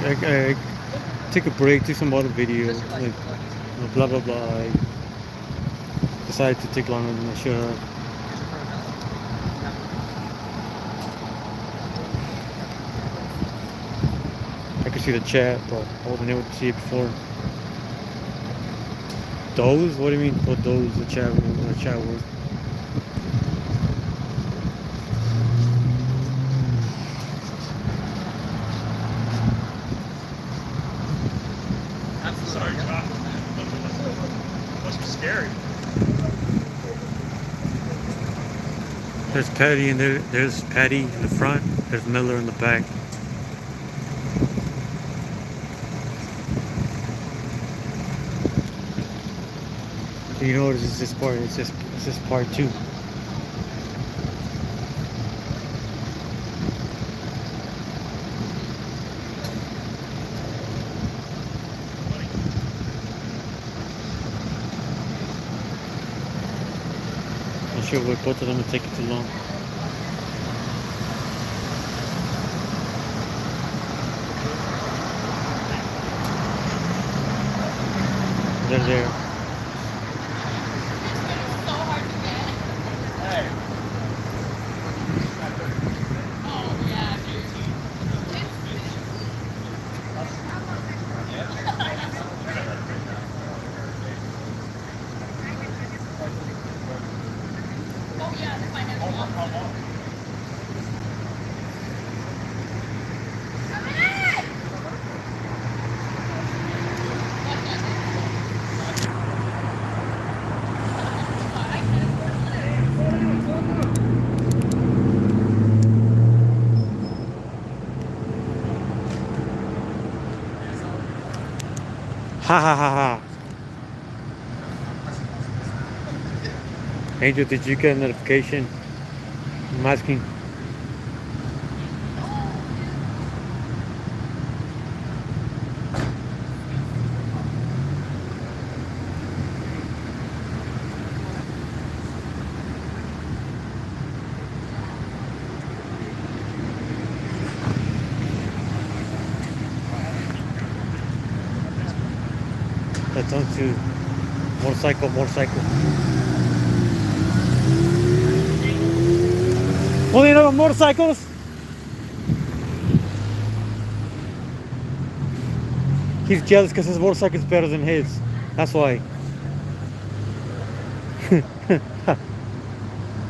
I take a break, do some other video, like blah blah blah. I decided to take longer than I should have. I could see the chat, but I wasn't able to see it before. Those? What do you mean? What those? The chat? The chat was. Sorry, Josh. Must be scary. There's Patty in there. There's Patty in the front. There's Miller in the back. You know what is this part? It's just part 2. I'm sure with both of them would take it too long. They're there. Ha ha ha ha. Angel, did you get a notification? I'm asking. That's on to motorcycle. Only enough motorcycles. He's jealous because his motorcycle is better than his. That's why.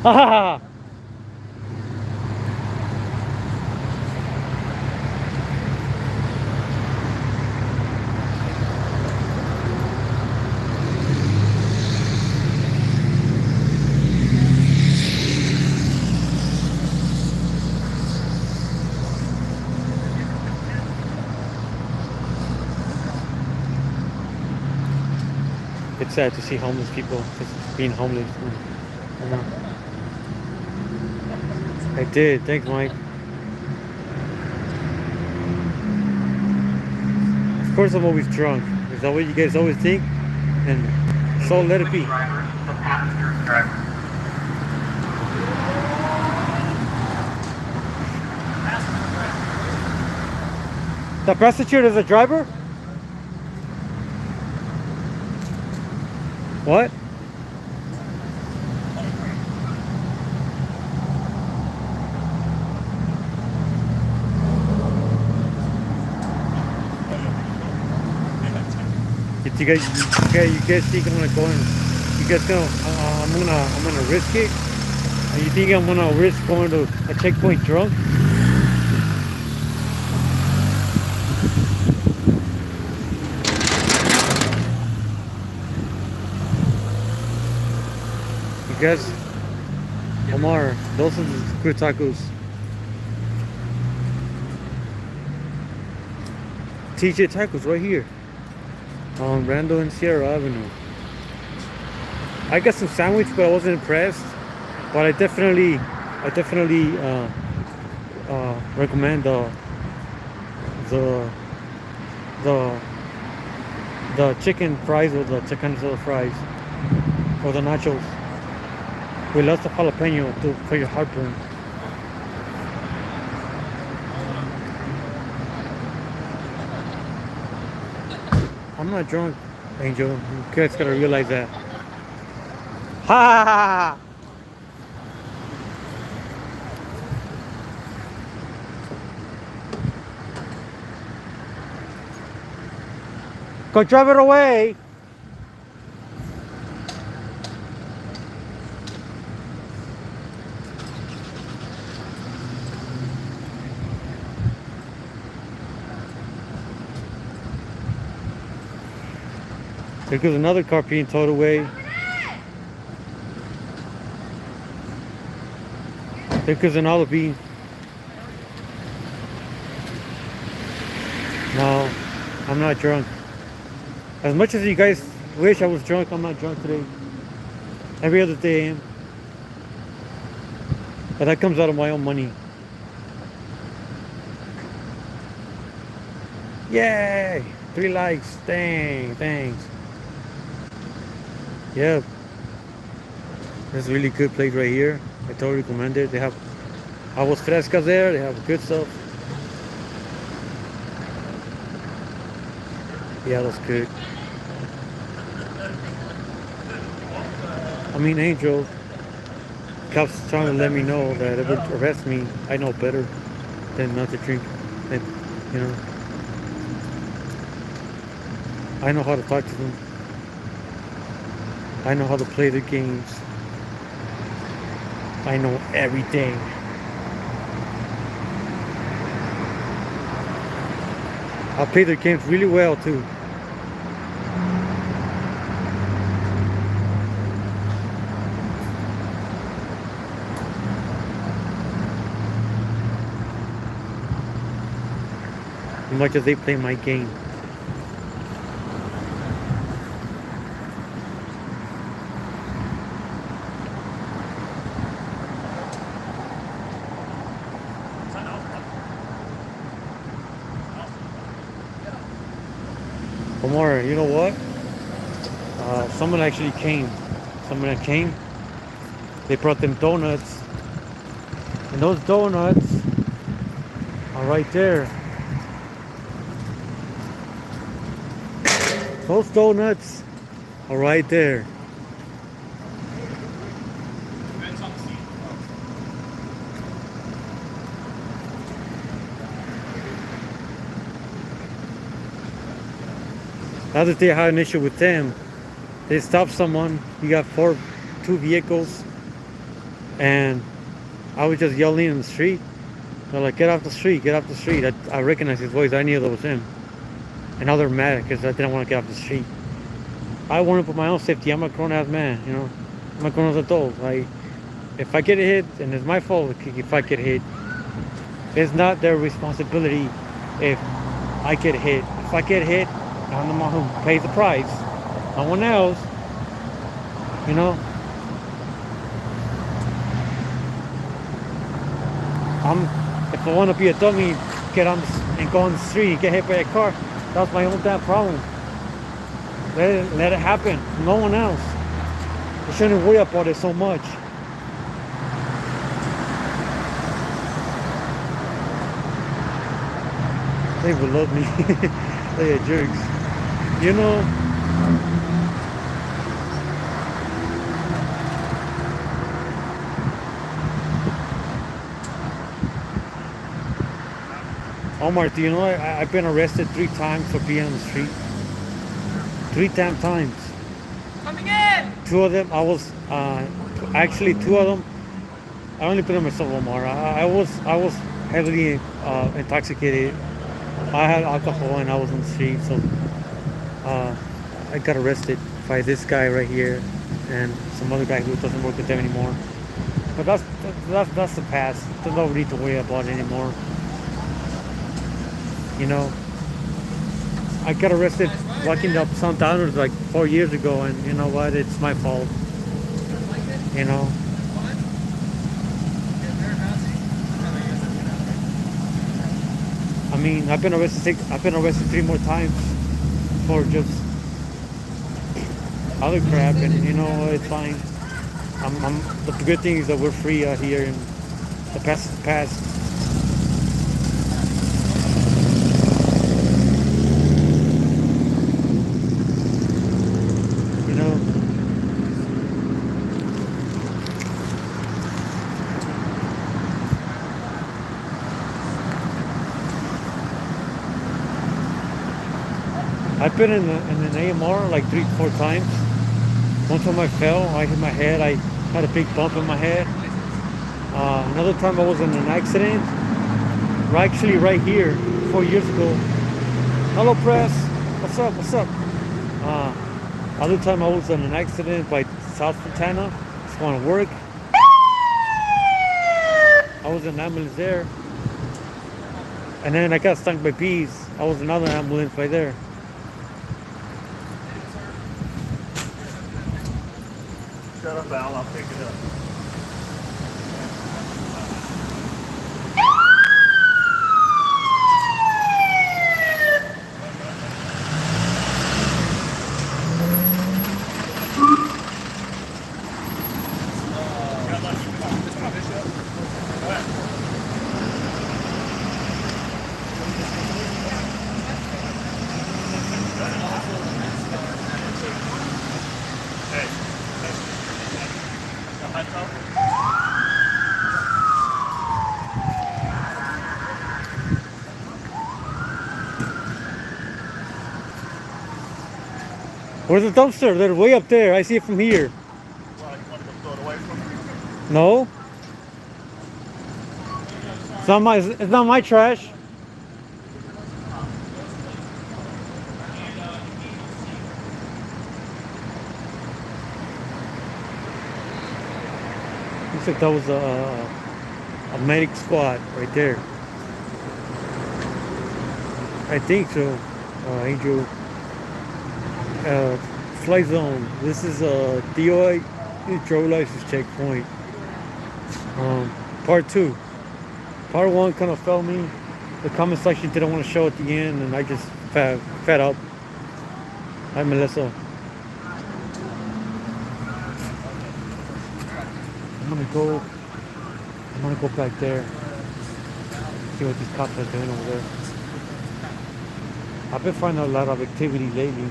Ha ha ha. It's sad to see homeless people just being homeless. I know. I did. Thanks, Mike. Of course, I'm always drunk. Is that what you guys always think? And so let it be. The prostitute is a driver? What? You guys think I'm gonna go and you guys gonna I'm gonna risk it? And you think I'm gonna risk going to a checkpoint drunk? You guys, Omar, those are the good tacos. TJ Tacos right here on Randall and Sierra Avenue. I got some sandwich, but I wasn't impressed. But I definitely recommend the chicken fries or the chicken fries or the nachos with lots of jalapeno for your heartburn. I'm not drunk, Angel. You guys gotta realize that. Ha ha ha ha! Go drive it away! There goes another car being towed away. There goes another being. No, I'm not drunk. As much as you guys wish I was drunk, I'm not drunk today. Every other day I am. But that comes out of my own money. Yay! 3 likes. Dang, thanks. Yeah. This is a really good place right here. I totally recommend it. They have aguas frescas there. They have good stuff. Yeah, that's good. I mean, Angel, cops trying to let me know that if they arrest me, I know better than not to drink. And, you know, I know how to talk to them. I know how to play the games. I know everything. I play the games really well too. As much as they play my game. Omar, you know what? Someone actually came. Someone that came. They brought them donuts. And those donuts are right there. Those donuts are right there. The other day I had an issue with them. They stopped someone. You got 2 vehicles. And I was just yelling in the street. They're like, get off the street, get off the street. I recognized his voice. I knew that was him. And now they're mad because I didn't want to get off the street. I want to put my own safety. I'm a grown-ass man, you know. I'm a grown-ass adult. If I get hit, and it's my fault if I get hit, it's not their responsibility if I get hit. If I get hit, I'm the one who pays the price. No one else, you know. If I want to be a dummy, get on and go on the street and get hit by a car, that's my own damn problem. Let it happen. No one else. I shouldn't worry about it so much. They will love me. They are jerks. You know. Omar, do you know I've been arrested 3 times for being on the street? 3 damn times. Coming in! 2 of them, I was, actually 2 of them, I only put on myself, Omar. I was heavily intoxicated. I had alcohol and I was on the street, so I got arrested by this guy right here and some other guy who doesn't work with them anymore. But that's the past. There's no need to worry about it anymore. You know, I got arrested walking up Fontana like 4 years ago, and you know what? It's my fault. You know. I mean, I've been arrested 3 more times for just other crap, and you know, it's fine. The good thing is that we're free out here, and the past is the past. I've been in an AMR like 3 to 4 times. One time I fell, I hit my head, I had a big bump in my head. Another time I was in an accident, actually right here, 4 years ago. Hello press, what's up, what's up? Other time I was in an accident by South Fontana, just going to work. I was in an ambulance there. And then I got stung by bees. I was in another ambulance right there. Shut up, Al. I'll pick it up. Where's the dumpster? They're way up there. I see it from here. No. It's not my trash. Looks like that was a medic squad right there. I think so. Angel. Flight zone. This is a DOI drone license checkpoint. Part 2. Part 1 kind of fell me. The comment section didn't want to show at the end, and I just fed up. Hi, Melissa. I'm gonna go back there. See what these cops are doing over there. I've been finding a lot of activity lately.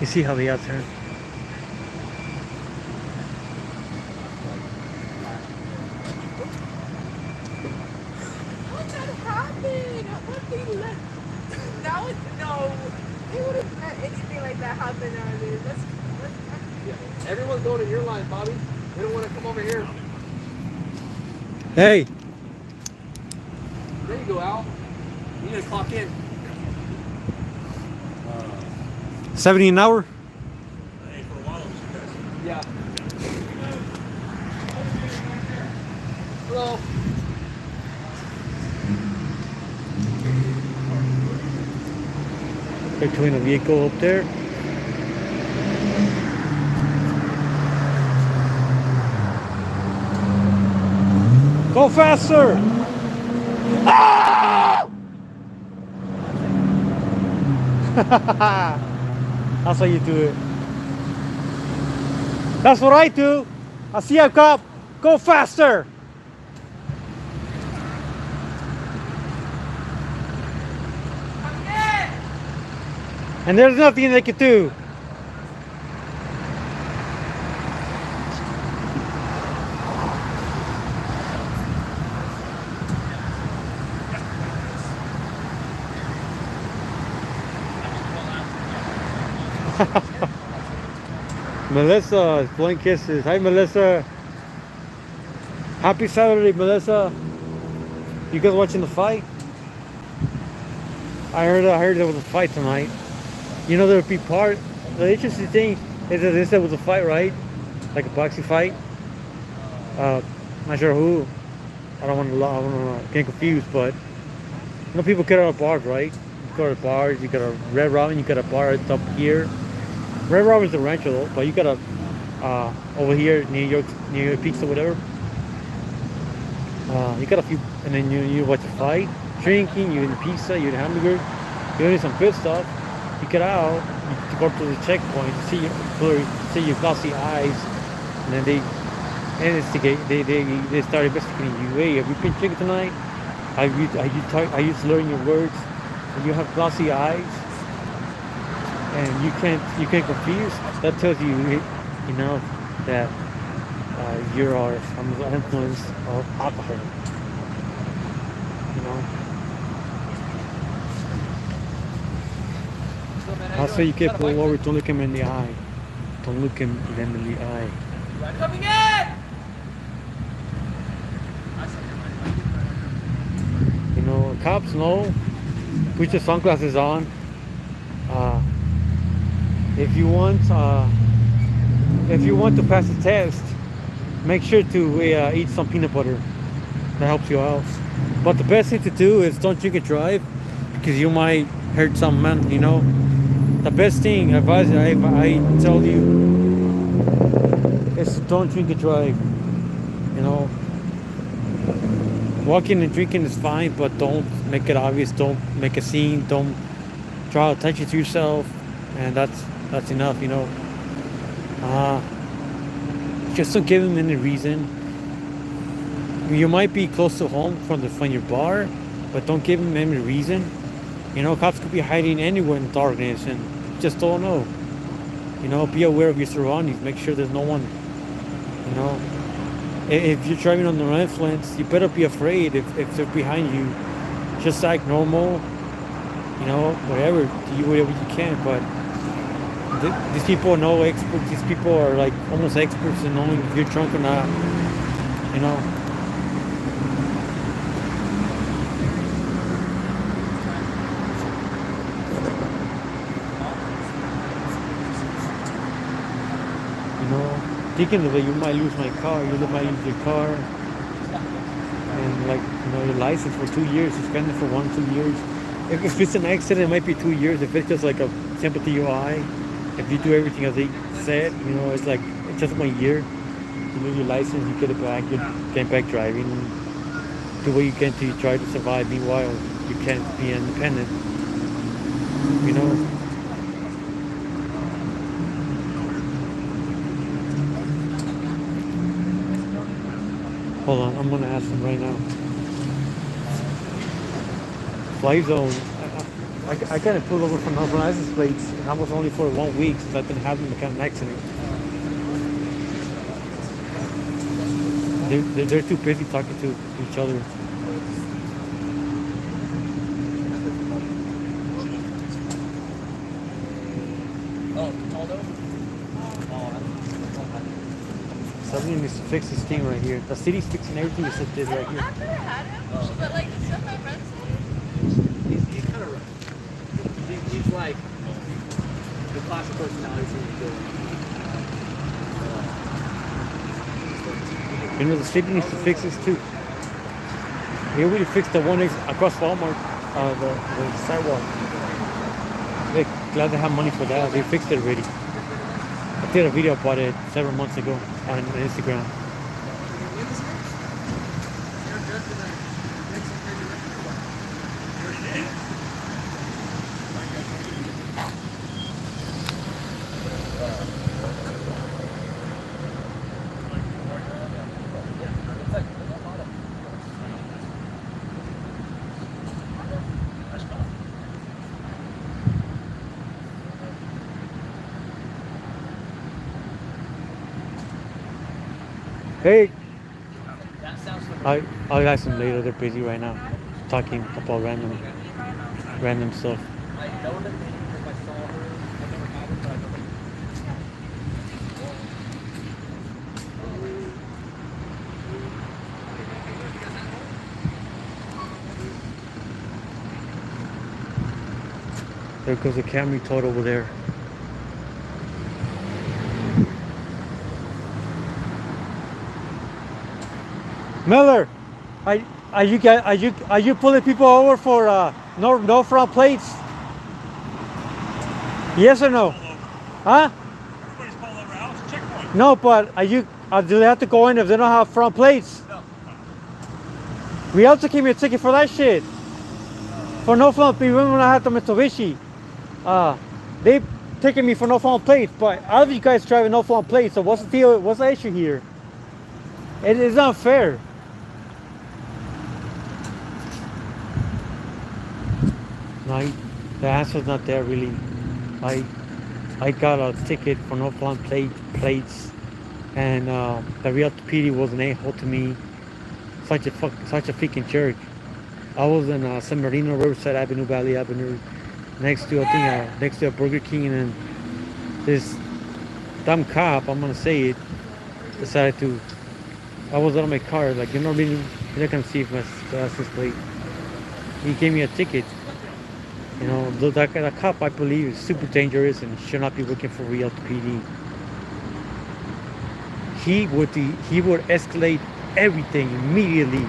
You see how they out there? What happened? What they let? That was no. They would have let anything like that happen nowadays. Yeah. Everyone's going in your line, Bobby. They don't want to come over here. Hey. There you go, Al. You need to clock in. 70 an hour? Hey, for a while, it was good. Yeah. Hello. Between a vehicle up there. Go faster! Ah! That's how you do it. That's what I do. I see a cop. Go faster! Come in! And there's nothing they can do. Melissa, blowing kisses. Hi, Melissa. Happy Saturday, Melissa. You guys watching the fight? I heard there was a fight tonight. You know, there would be the interesting thing is that they said it was a fight, right? Like a boxing fight. Not sure who. I don't want to get confused, but you know, people get out of bars, right? You go to bars. You got a Red Robin. You got a bar up here. Red Robin's the rancho though, but you got a over here near your pizza, whatever. You got a few, and then you watch a fight, drinking, you eat pizza, you eat hamburger, you eat some good stuff. You get out, you go to the checkpoint, see your glossy eyes, and then they instigate. They start investigating you. Hey, have you been drinking tonight? Are you slurring your words? You have glossy eyes. And you can't confuse. That tells you, you know, that you are under the influence of alcohol. You know, So, man, how I you say doing? you get Got a pulled bike over, fit? don't look him in the eye. Don't look him them in the eye. Coming in! You know, cops know. Put your sunglasses on. Uh, if you want, to pass the test, make sure to eat some peanut butter. That helps you out. But the best thing to do is don't drink and drive because you might hurt some man. You know, the best thing advice I tell you is don't drink and drive. You know, walking and drinking is fine, but don't make it obvious. Don't make a scene. Don't draw attention to yourself, and that's enough. You know, uh, just don't give them any reason. You might be close to home from your bar, but don't give them any reason. You know, cops could be hiding anywhere in the darkness, and just don't know. You know, be aware of your surroundings. Make sure there's no one. You know, if you're driving under influence, you better be afraid if they're behind you. Just act normal. You know, whatever. Do whatever you can. But these people are no experts. These people are like almost experts in knowing if you're drunk or not. You know. You know, thinking of it, you might lose my car. You might lose your car, and like your license for 2 years. Suspend it for 1 2 years. If it's an accident, it might be 2 years. If it's just like a simple DUI, if you do everything as they said, it's like it's just 1 year. You lose your license, you get it back. You get back driving. Do what you can to try to survive. Meanwhile, you can't be independent. You know. Hold on, I'm gonna ask him right now. Fly zone. I got it pulled over from the license plates, and I was only for 1 week since I've been having a kind of accident. They're too busy talking to each other. Oh, Aldo? Somebody needs to fix this thing right here. The city's fixing everything except this right here. I've never had him, but like the stuff my friends say. He's kind of rough. He's like the classic personality seems You know, the city needs to fix this too. They already fixed the one across Walmart, the sidewalk. They're glad they have money for that. They fixed it already. I did a video about it several months ago on Instagram. Hey, that sounds I'll ask them later. They're busy right now, talking about random stuff. I know them if I saw her. I never had her, but I know them. There goes the Camry toad over there. Miller, are you pulling people over for no front plates? Yes or no? Huh? Everybody's pulling over house. Checkpoint. No, but do they have to go in if they don't have front plates? No. We also gave me a ticket for that shit. For no front plates, even when I had the Mitsubishi. They taking me for no front plates, but all of you guys driving no front plates, so what's the deal? What's the issue here? It is unfair. No, the answer's not there really. I got a ticket for no front plates and the real PD was an a-hole to me. Such a freaking jerk. I was in San Marino, Riverside Avenue, Valley Avenue, next to next to a Burger King, and then this dumb cop, I'm gonna say it, decided to. I was out of my car, like you know, you're not gonna see my license plate. He gave me a ticket. You know, that cop, I believe, is super dangerous and should not be working for real PD. He would escalate everything immediately,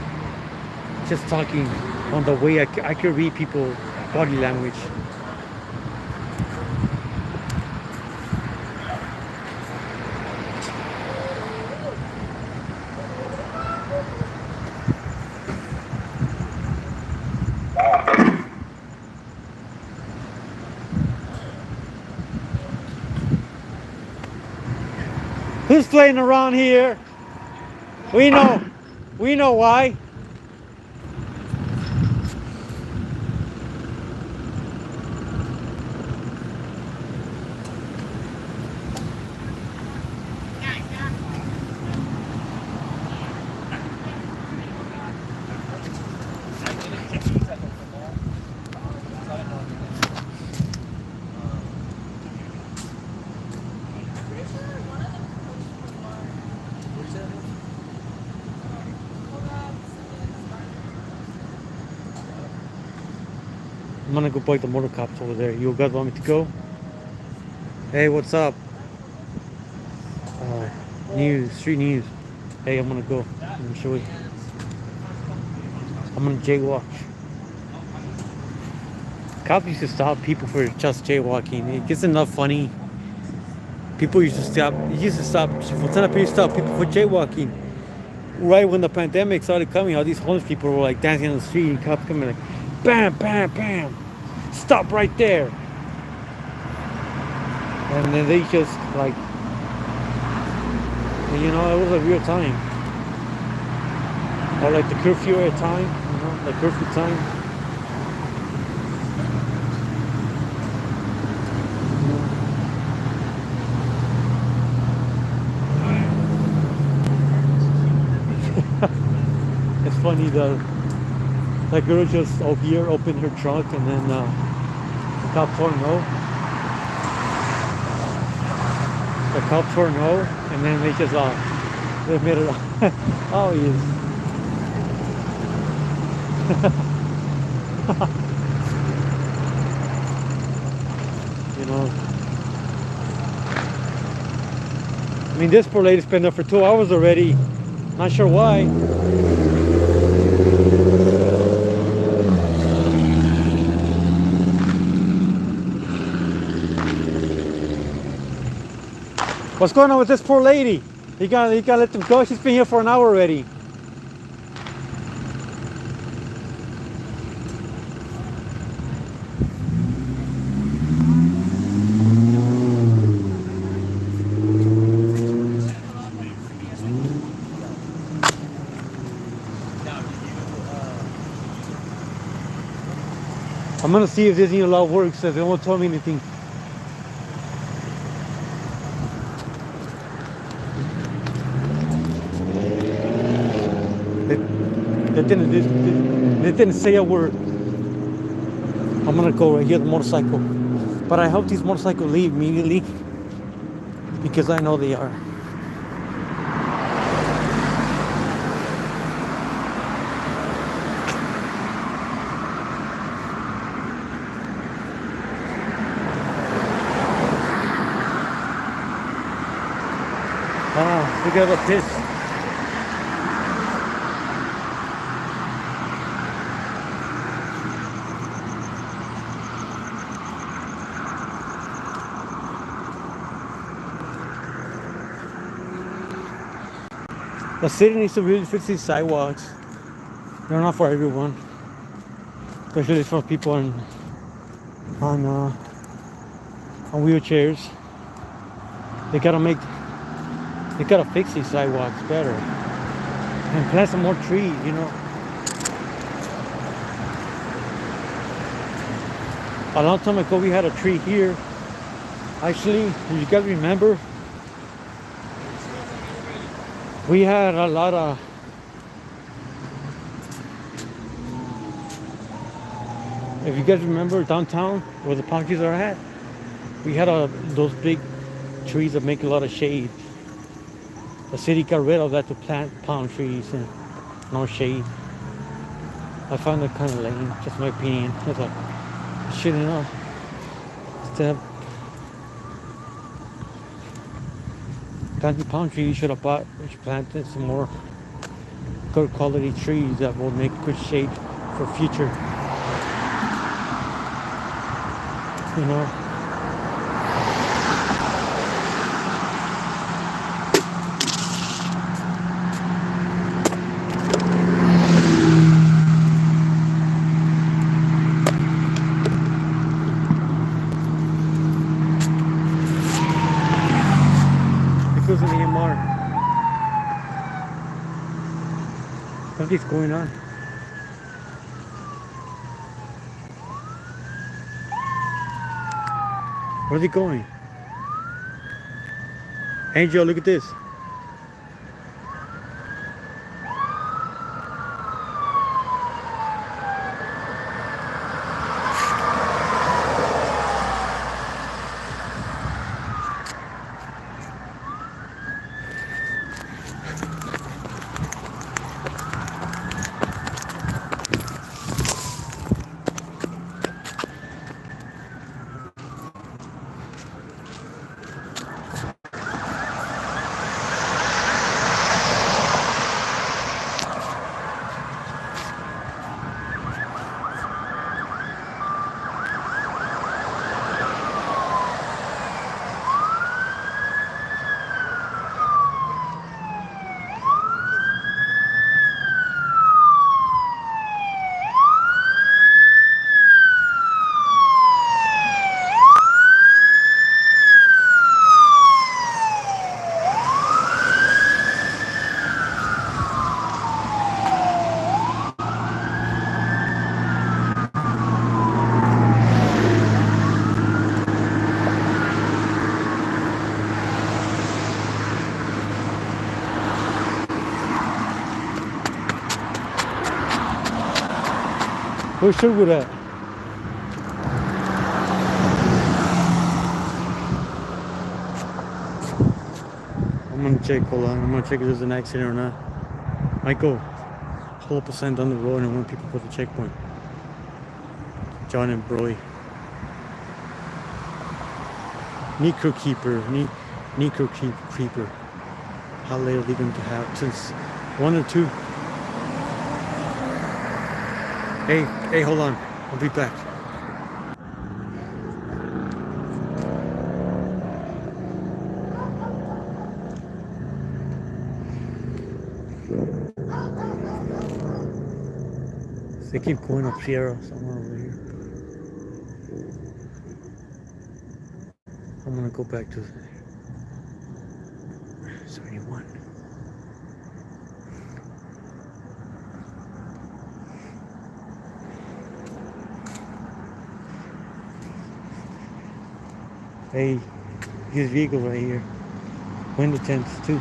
just talking on the way I could read people body language. Who's playing around here? We know. We know why. I'm gonna go bite the motor cops over there. You guys want me to go? Hey, what's up? Street news. Hey, I'm gonna go. I'm gonna show you. I'm gonna jaywalk. Cops used to stop people for just jaywalking. It gets enough funny. People used to stop. Fontana used to stop people for jaywalking. Right when the pandemic started coming, all these homeless people were like dancing on the street, and cops coming like, bam, bam, bam, stop right there. And then they just like, you know, it was a real time. Or like the curfew at time, you know, the curfew time. It's funny that girl just over here opened her trunk and then the cop told her no. The cop told her no, and then they just they made it. Oh, he is. You know. I mean, this poor lady's been there for 2 hours already. Not sure why. What's going on with this poor lady? You gotta let them go. She's been here for an hour already. I'm gonna see if this new law works. If they won't tell me anything. They didn't say a word. I'm gonna go right here, the motorcycle. But I hope these motorcycles leave immediately because I know they are. Look at this. The city needs to really fix these sidewalks. They're not for everyone, especially for people on wheelchairs. They gotta fix these sidewalks better and plant some more trees. You know, a long time ago we had a tree here. Actually, you gotta remember. We had a lot of. If you guys remember downtown where the palm trees are at, we had those big trees that make a lot of shade. The city got rid of that to plant palm trees and no shade. I found it kind of lame, just my opinion. I thought, shouldn't know. Instead of planting palm trees, you should have planted some more good quality trees that will make good shade for future. You know. Because of the EMR. Something's going on. Where's he going? Angel, look at this. Where's Sherwood at? I'm gonna check, hold on. I'm gonna check if there's an accident or not. Michael, pull up a sign down the road and I want people to put the checkpoint. John and Broy. Necro Keeper. Creeper. How late are they going to have? Since 1 or 2? Hey, hold on. I'll be back. They keep going up Sierra somewhere over here. I'm gonna go back to 71. Hey, his vehicle right here. Window tents too.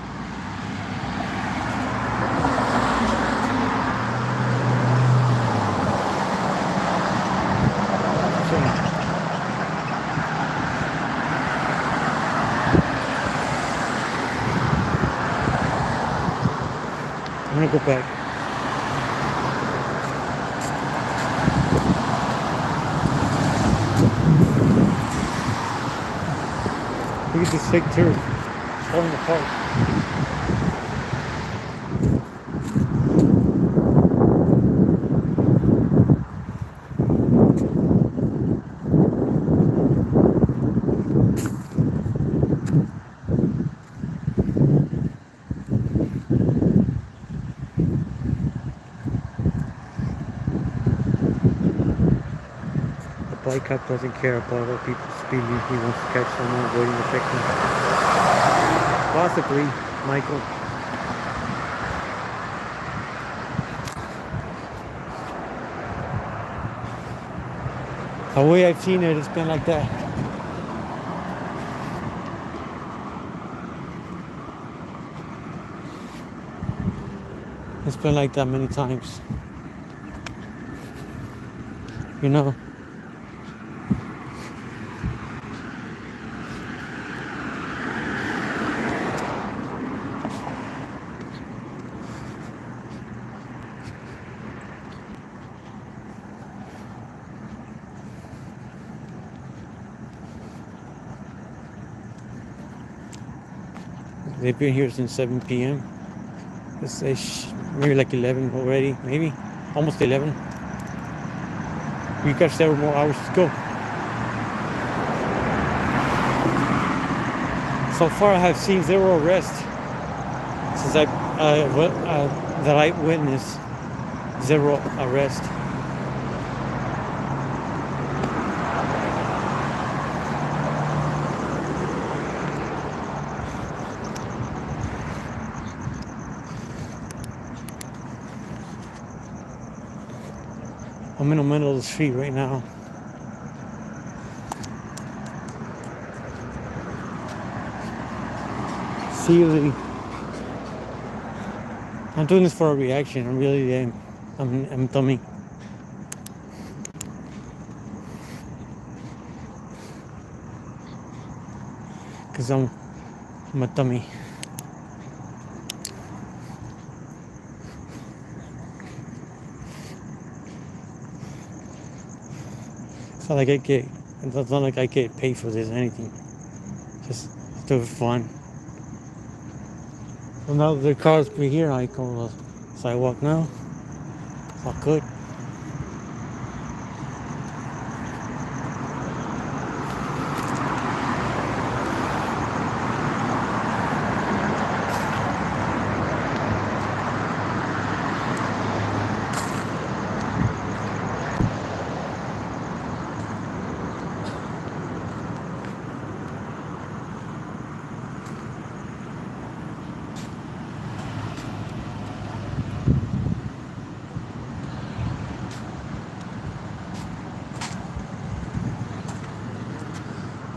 I'm gonna go back. Look at this fake turf. It's falling apart. Bike cop doesn't care about other people speeding. He wants to catch someone avoiding the checkpoint. Possibly, Michael. The way I've seen it, it's been like that. It's been like that many times. You know. They've been here since 7 p.m. It's maybe like 11 already, maybe almost 11. We got several more hours to go. So far, I have seen 0 arrests since that I witnessed 0 arrests. I'm in the middle of the street right now. Seriously, I'm doing this for a reaction. I'm really am. I'm dummy. Cause I'm a dummy. It's not like I get paid for this or anything. Just do it for fun. Well, now the cars be here, I go on the sidewalk now. It's all good.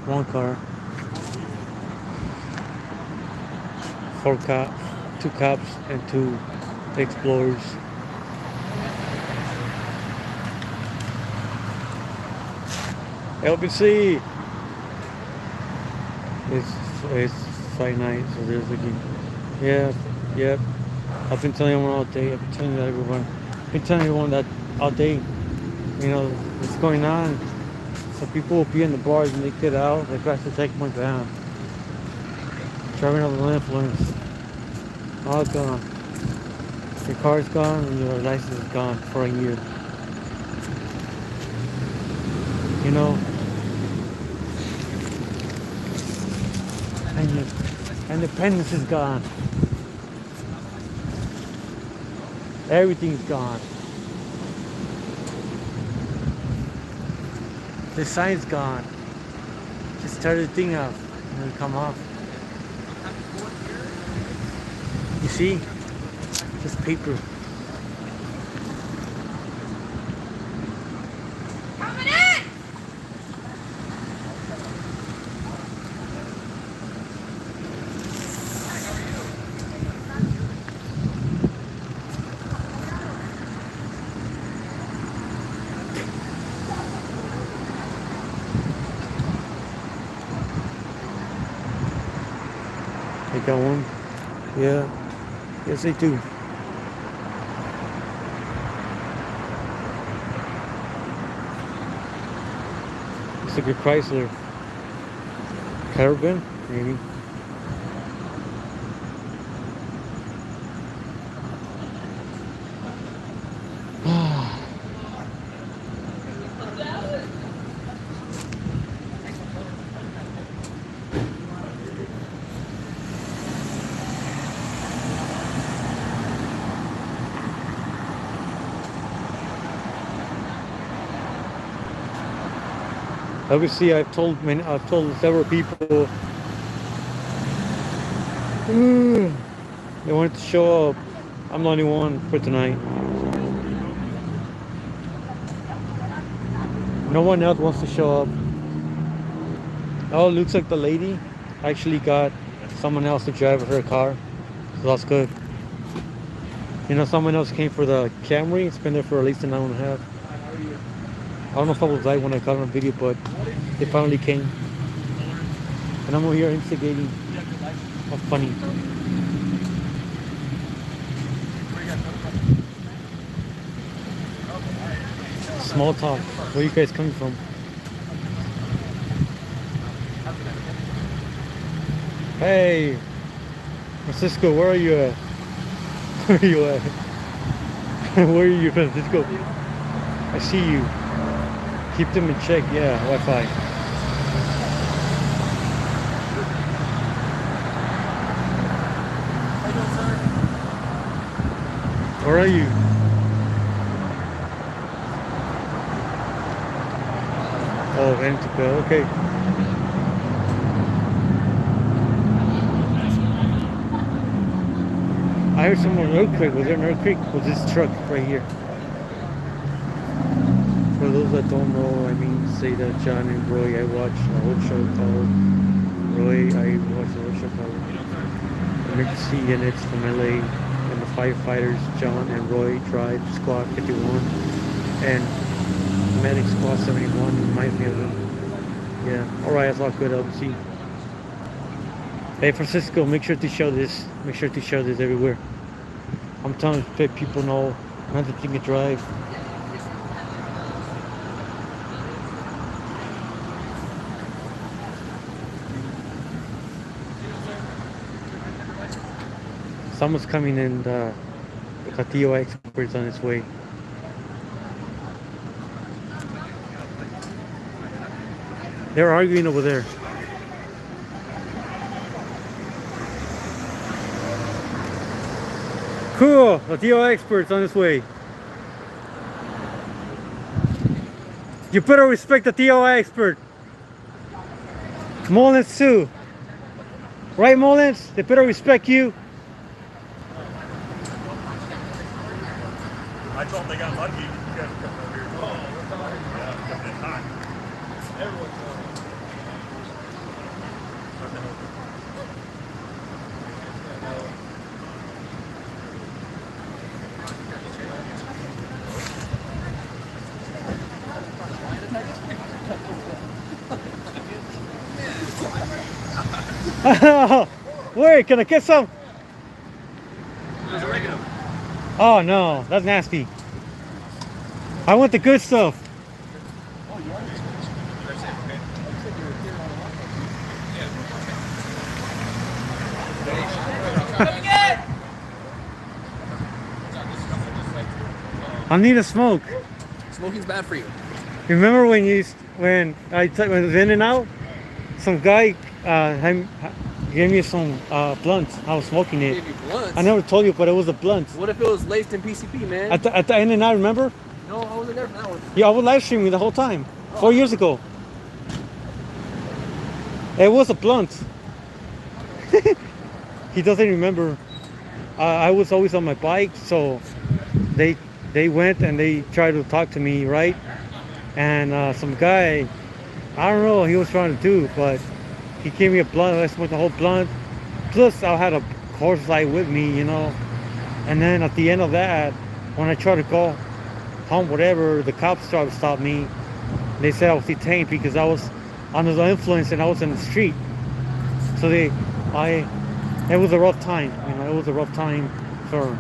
One car, 4 cops, 2 cops, and 2 explorers. LBC. It's Friday night, so there's again. Yeah, yep. I've been telling everyone all day. I've been telling everyone. I've been telling everyone that all day. You know what's going on. So people will be in the bars and they get out. They got to take my down. Driving under the influence. All gone. Your car's gone and your license is gone for a year. You know. And your independence is gone. Everything's gone. The sign's gone. Just tear the thing off and it'll come off. You see? Just paper. Coming in! They got one? Yeah. Yes, they do. It's like a Chrysler Caravan, maybe. Obviously, I've told several people they wanted to show up. I'm the only one for tonight. No one else wants to show up. Oh, it looks like the lady actually got someone else to drive her car, so that's good. You know, someone else came for the Camry. It's been there for at least an hour and a half. I don't know if I was live when I caught it on video, but it finally came. And I'm over here instigating. How funny. Small talk. Where are you guys coming from? Hey, Francisco, where are you at? Where are you at? Where are you, Francisco? I see you. Keep them in check. Yeah, Wi-Fi. Where are you? Oh, went to bed. Okay. I heard someone earthquake. Was there an earthquake? Was this truck right here? For those that don't know, I mean, say that John and Roy, I watched a whole show called Roy. I watched a whole show called Emergency Units from LA, and the firefighters, John and Roy, drive Squad 51 and Medic Squad 71. Reminds me of them. Yeah. All right, that's all good. I'll see. Hey, Francisco, make sure to show this. Make sure to show this everywhere. I'm telling people know not to think and drive. Someone's coming in. The Castillo expert's on its way. They're arguing over there. Cool, the TO expert's on his way. You better respect the TO expert. Mullins too. Right, Mullins? They better respect you. I told them they got lucky. You guys are coming over here. Yeah, coming in hot. Everyone's Wait, can I get some? There's oregano. Oh no, that's nasty. I want the good stuff. I need a smoke. Smoking's bad for you. Remember when when I was in and out? Some guy gave me some blunts. I was smoking it. Gave you blunts? I never told you, but it was a blunt. What if it was laced in PCP, man? At the in and out, remember? No, I wasn't there for that one. Yeah, I was live streaming the whole time. 4 years ago. It was a blunt. He doesn't remember. I was always on my bike, so they went and they tried to talk to me, right? And some guy, I don't know what he was trying to do, but he gave me a blunt. I smoked the whole blunt. Plus, I had a course light with me, you know. And then at the end of that, when I tried to go home, whatever, the cops tried to stop me. They said I was detained because I was under the influence and I was in the street. So it was a rough time, you know. It was a rough time for,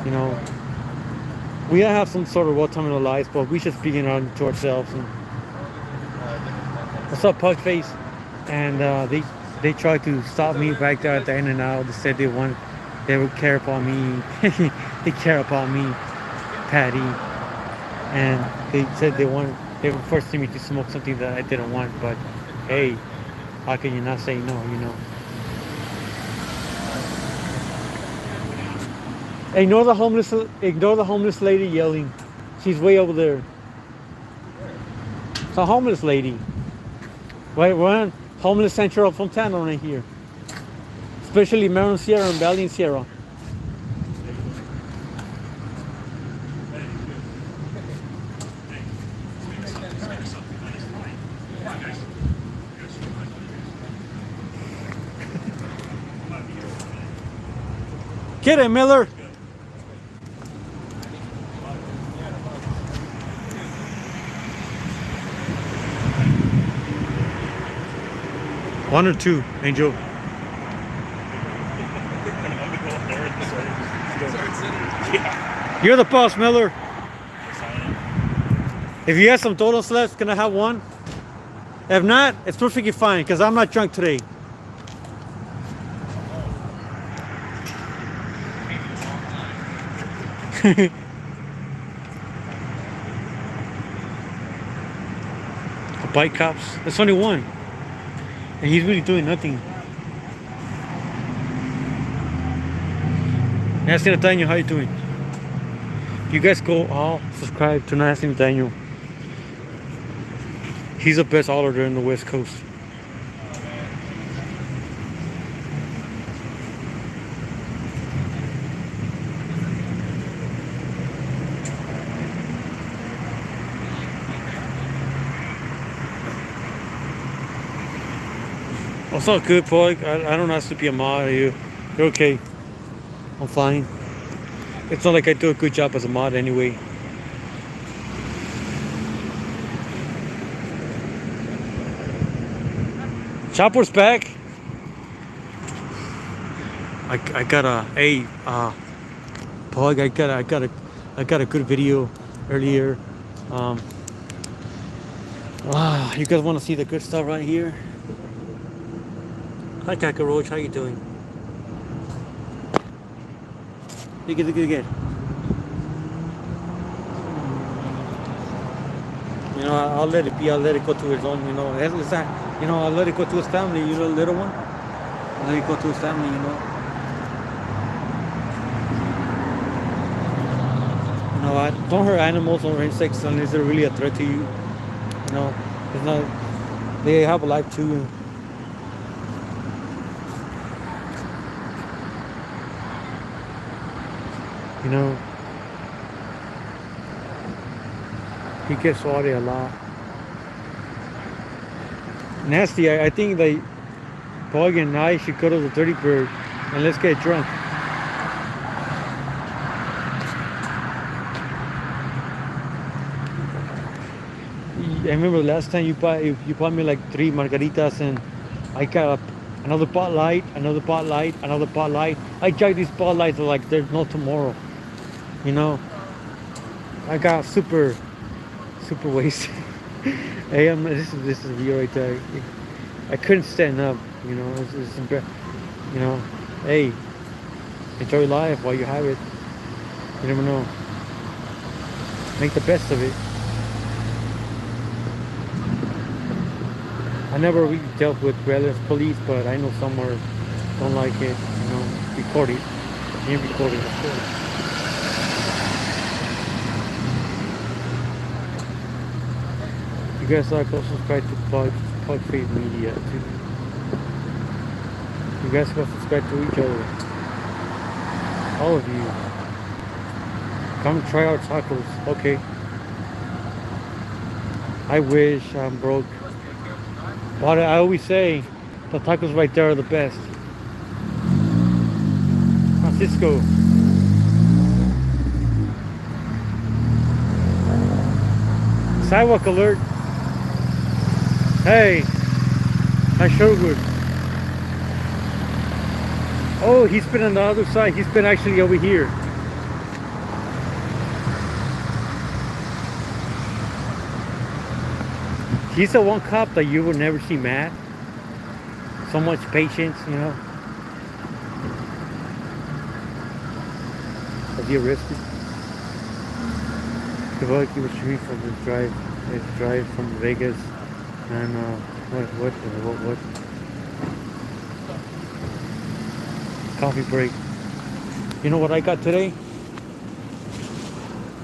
you know. We all have some sort of rough time in our lives, but we should speak it on to ourselves. And what's up, Pugface? And they tried to stop me back there at the In and Out. They said they would care about me. They care about me, Patty. And they said they were forcing me to smoke something that I didn't want. But hey, how can you not say no? You know. Ignore the homeless lady yelling. She's way over there. It's a homeless lady. Right, we're on homeless central of Fontana right here. Especially Marin Sierra and Valley and Sierra. Get it, Miller. 1 or 2, Angel. I'm gonna go up there and start. You're the boss, Miller. Yes, I am. If you have some total left, can I have one? If not, it's perfectly fine because I'm not drunk today. The bike cops. There's only one. And he's really doing nothing. Nasty Nathaniel, how you doing? You guys go all subscribe to Nasty Nathaniel. He's the best hauler there in the West Coast. What's all good, Paul? I don't have to be a mod. You're okay. I'm fine. It's not like I do a good job as a mod anyway. Chopper's back. I got a Paul. I got a good video earlier. You guys want to see the good stuff right here? Hi, Kaka Roach. How you doing? Look at. You know, I'll let it be. I'll let it go to his own. You know, it's that. You know, I'll let it go to his family. You know, little one. I'll let it go to his family. You know. You know, I don't hurt animals or insects unless they're really a threat to you. You know, it's not. They have a life too. You know, he gets sorry a lot. Nasty, I think that Pog and I should go to the Dirty Bird and let's get drunk. I remember the last time you bought me like 3 margaritas and I got another Bud Light, another Bud Light, another Bud Light. I jug these Bud Lights like there's no tomorrow. You know, I got super wasted. Hey, this is real right there. I couldn't stand up. You know, you know, hey, enjoy life while you have it. You never know. Make the best of it. I never really dealt with relatives, police, but I know some don't like it. You know, record it. You record it, of course. You guys like go subscribe to Plug Face Media too. You guys go subscribe to each other. All of you. Come try our tacos. Okay. I wish I'm broke. But I always say the tacos right there are the best. Francisco. Sidewalk alert. Hey, I Sherwood. Oh, he's been on the other side. He's been actually over here. He's the one cop that you will never see mad. So much patience, you know. Was he arrested? The boy he was free from his drive from Vegas. And what? Coffee break. You know what I got today?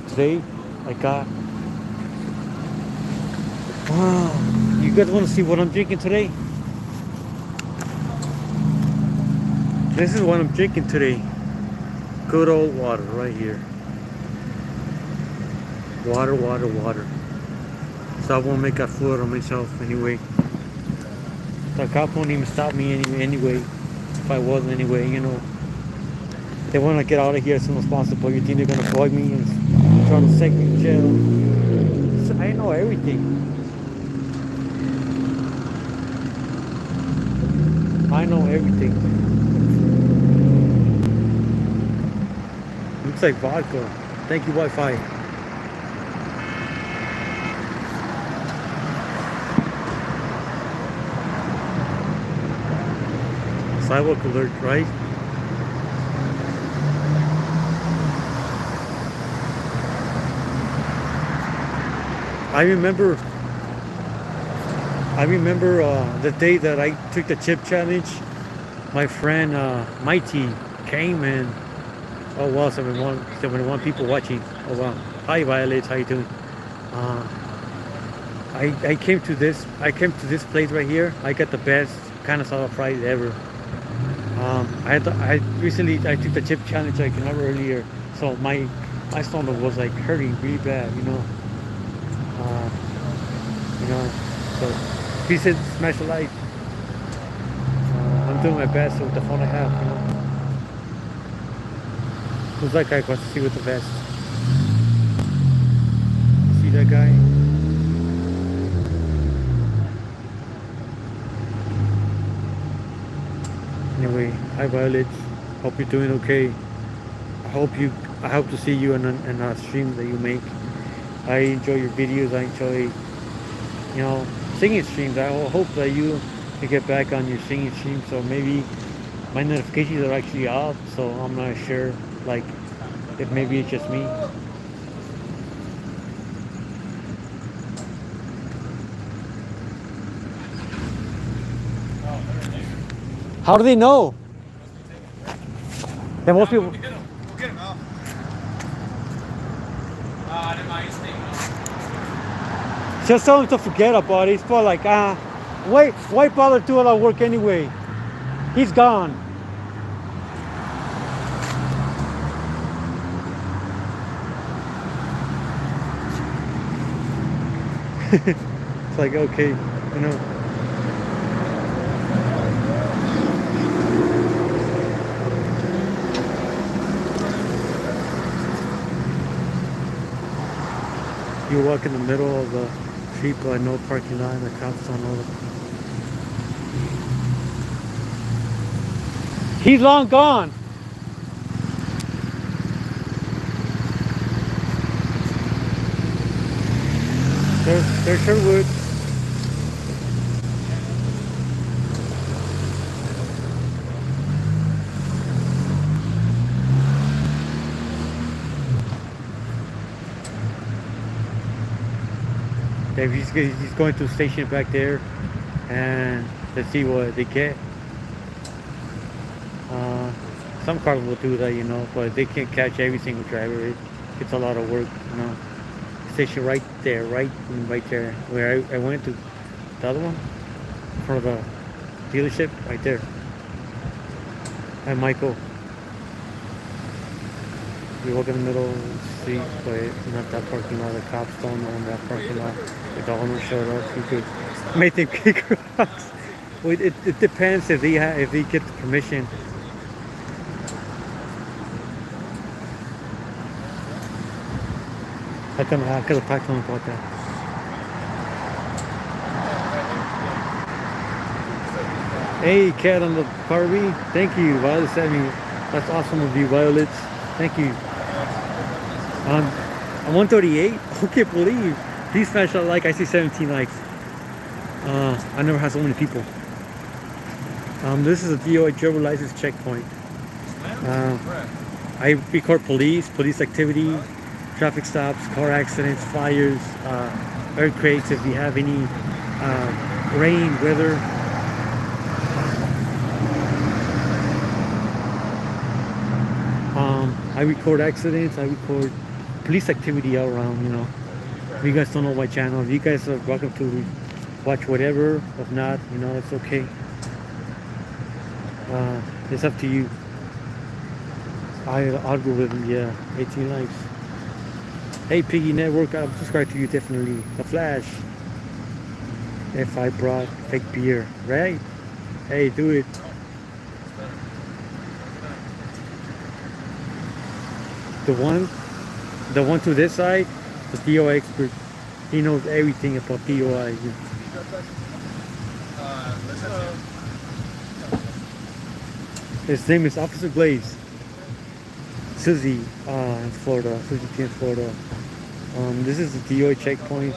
Today I got. Wow! You guys want to see what I'm drinking today? This is what I'm drinking today. Good old water right here. Water. So I won't make a fool of myself anyway. The cop won't even stop me anyway. If I was anyway, you know. They want to get out of here as soon as possible. You think they're going to avoid me and try to take me to jail? So I know everything. I know everything. Looks like vodka. Thank you, Wi-Fi. Sidewalk alert, right? I remember. The day that I took the chip challenge. My friend Mighty came and oh wow, 71 people watching. Oh wow. Hi Violet, how you doing? Uh, I came to this place right here. I got the best kind of salad fries ever. I recently I took the chip challenge like an hour earlier, so my stomach was like hurting really bad, uh, you know. So peace and smash the like. I'm doing my best with the phone I have. Who's that guy across the sea with the vest? See that guy? Anyway, hi Violet. Hope you're doing okay. I hope to see you in a stream that you make. I enjoy your videos. I enjoy, singing streams. I hope that you get back on your singing stream. So maybe my notifications are actually off. So I'm not sure, like, if maybe it's just me. How do they know? Then most people. We'll get him out. I didn't mind staying out. Just tell him to forget about it. It's probably like, why bother doing all that work anyway? He's gone. It's like, okay, You walk in the middle of the street, but no parking lot, and the cops don't know. He's long gone. There's Sherwood. He's going to station back there, and let's see what they get. Some cars will do that, but they can't catch every single driver. It's a lot of work. Station right there, right there, where I went to the other one for the dealership, right there. And Michael, we walk in the middle of the street, but not that parking lot. The cops don't own that parking lot. If the owner showed up, he could make them kick rocks. Well, it depends if they get the permission. I could have talked to him about that. Hey, cat on the Barbie. Thank you, Violet. That's awesome of you, Violet. Thank you. I'm 138. I can't believe. Please smash that like. I see 17 likes. I never had so many people. This is a DOI driver license checkpoint. I record police activity, traffic stops, car accidents, fires, earthquakes. If you have any rain, weather. I record accidents. I record police activity all around. If you guys don't know my channel, if you guys are welcome to watch whatever. If not, it's okay. It's up to you. Algorithm, yeah, 18 likes. Hey, Piggy Network, I'm subscribed to you definitely. The Flash. If I brought fake beer, right? Hey, do it. The one to this side, the DOI expert. He knows everything about DOI. His name is Officer Glaze. Susie in Florida. Susie P in Florida. This is the DOA checkpoint.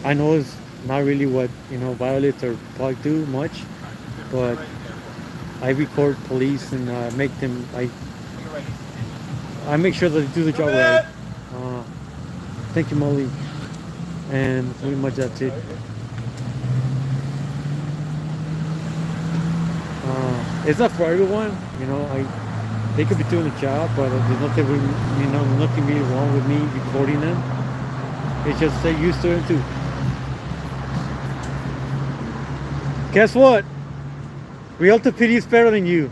I know it's not really what violators or probably do much, but I record police and make them. I make sure that they do the job right. Thank you, Molly. And pretty much that's it. It's not for everyone, they could be doing the job, but there's nothing, nothing really wrong with me recording them. It's just they're used to it too. Guess what? Rialto PD is better than you.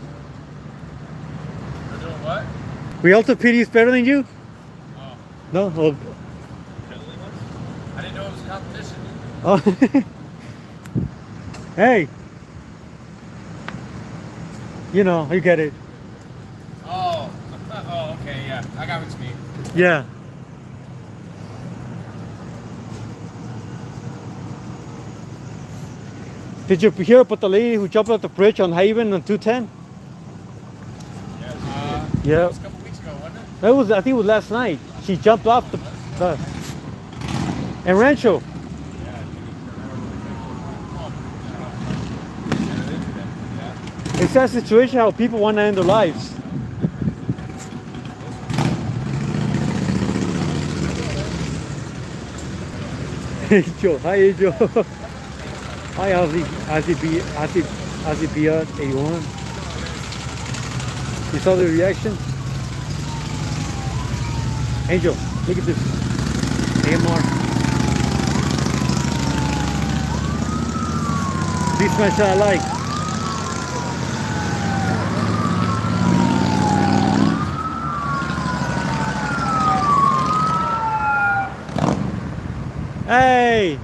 You're doing what? Rialto PD is better than you? Oh. No? Oh. I didn't know it was a competition. Oh. Hey. You get it. Oh, okay, yeah. I got what you mean. Yeah. Did you hear about the lady who jumped off the bridge on Haven on 210? Yeah. Yeah. That was a couple weeks ago, wasn't it? I think it was last night. She jumped off the in Rancho. It's that situation how people want to end their lives. Angel, hi Angel. Hi Ozzy, Ozzy B 81. You saw the reaction? Angel, look at this. AMR. Please smash that like. Hey!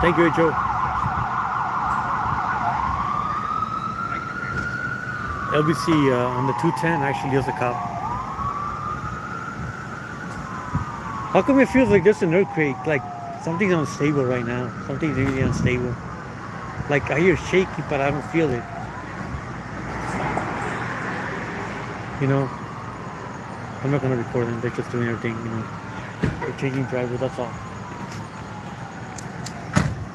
Thank you, Joe. LBC on the 210 actually is a cop. How come it feels like there's an earthquake? Like something's unstable right now. Something's really unstable. Like I hear shaky, but I don't feel it. I'm not gonna record them. They're just doing everything. They're changing drivers. That's all.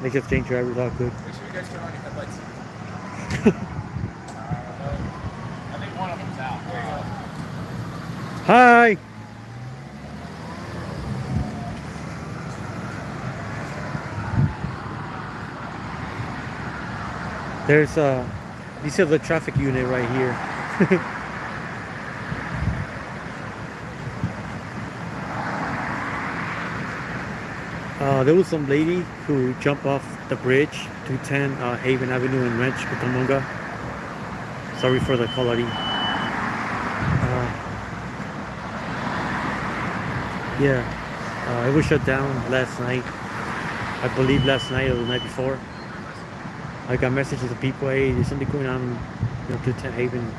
They just change drivers. All good. Make sure you guys turn on your headlights. I think one of them's out. Hi. There's these are the traffic unit right here. There was some lady who jumped off the bridge, 210 Haven Avenue in Ranch, Cucamonga. Sorry for the quality. It was shut down last night. I believe last night or the night before. I got messages of people, hey, there's something going on, 210 Haven.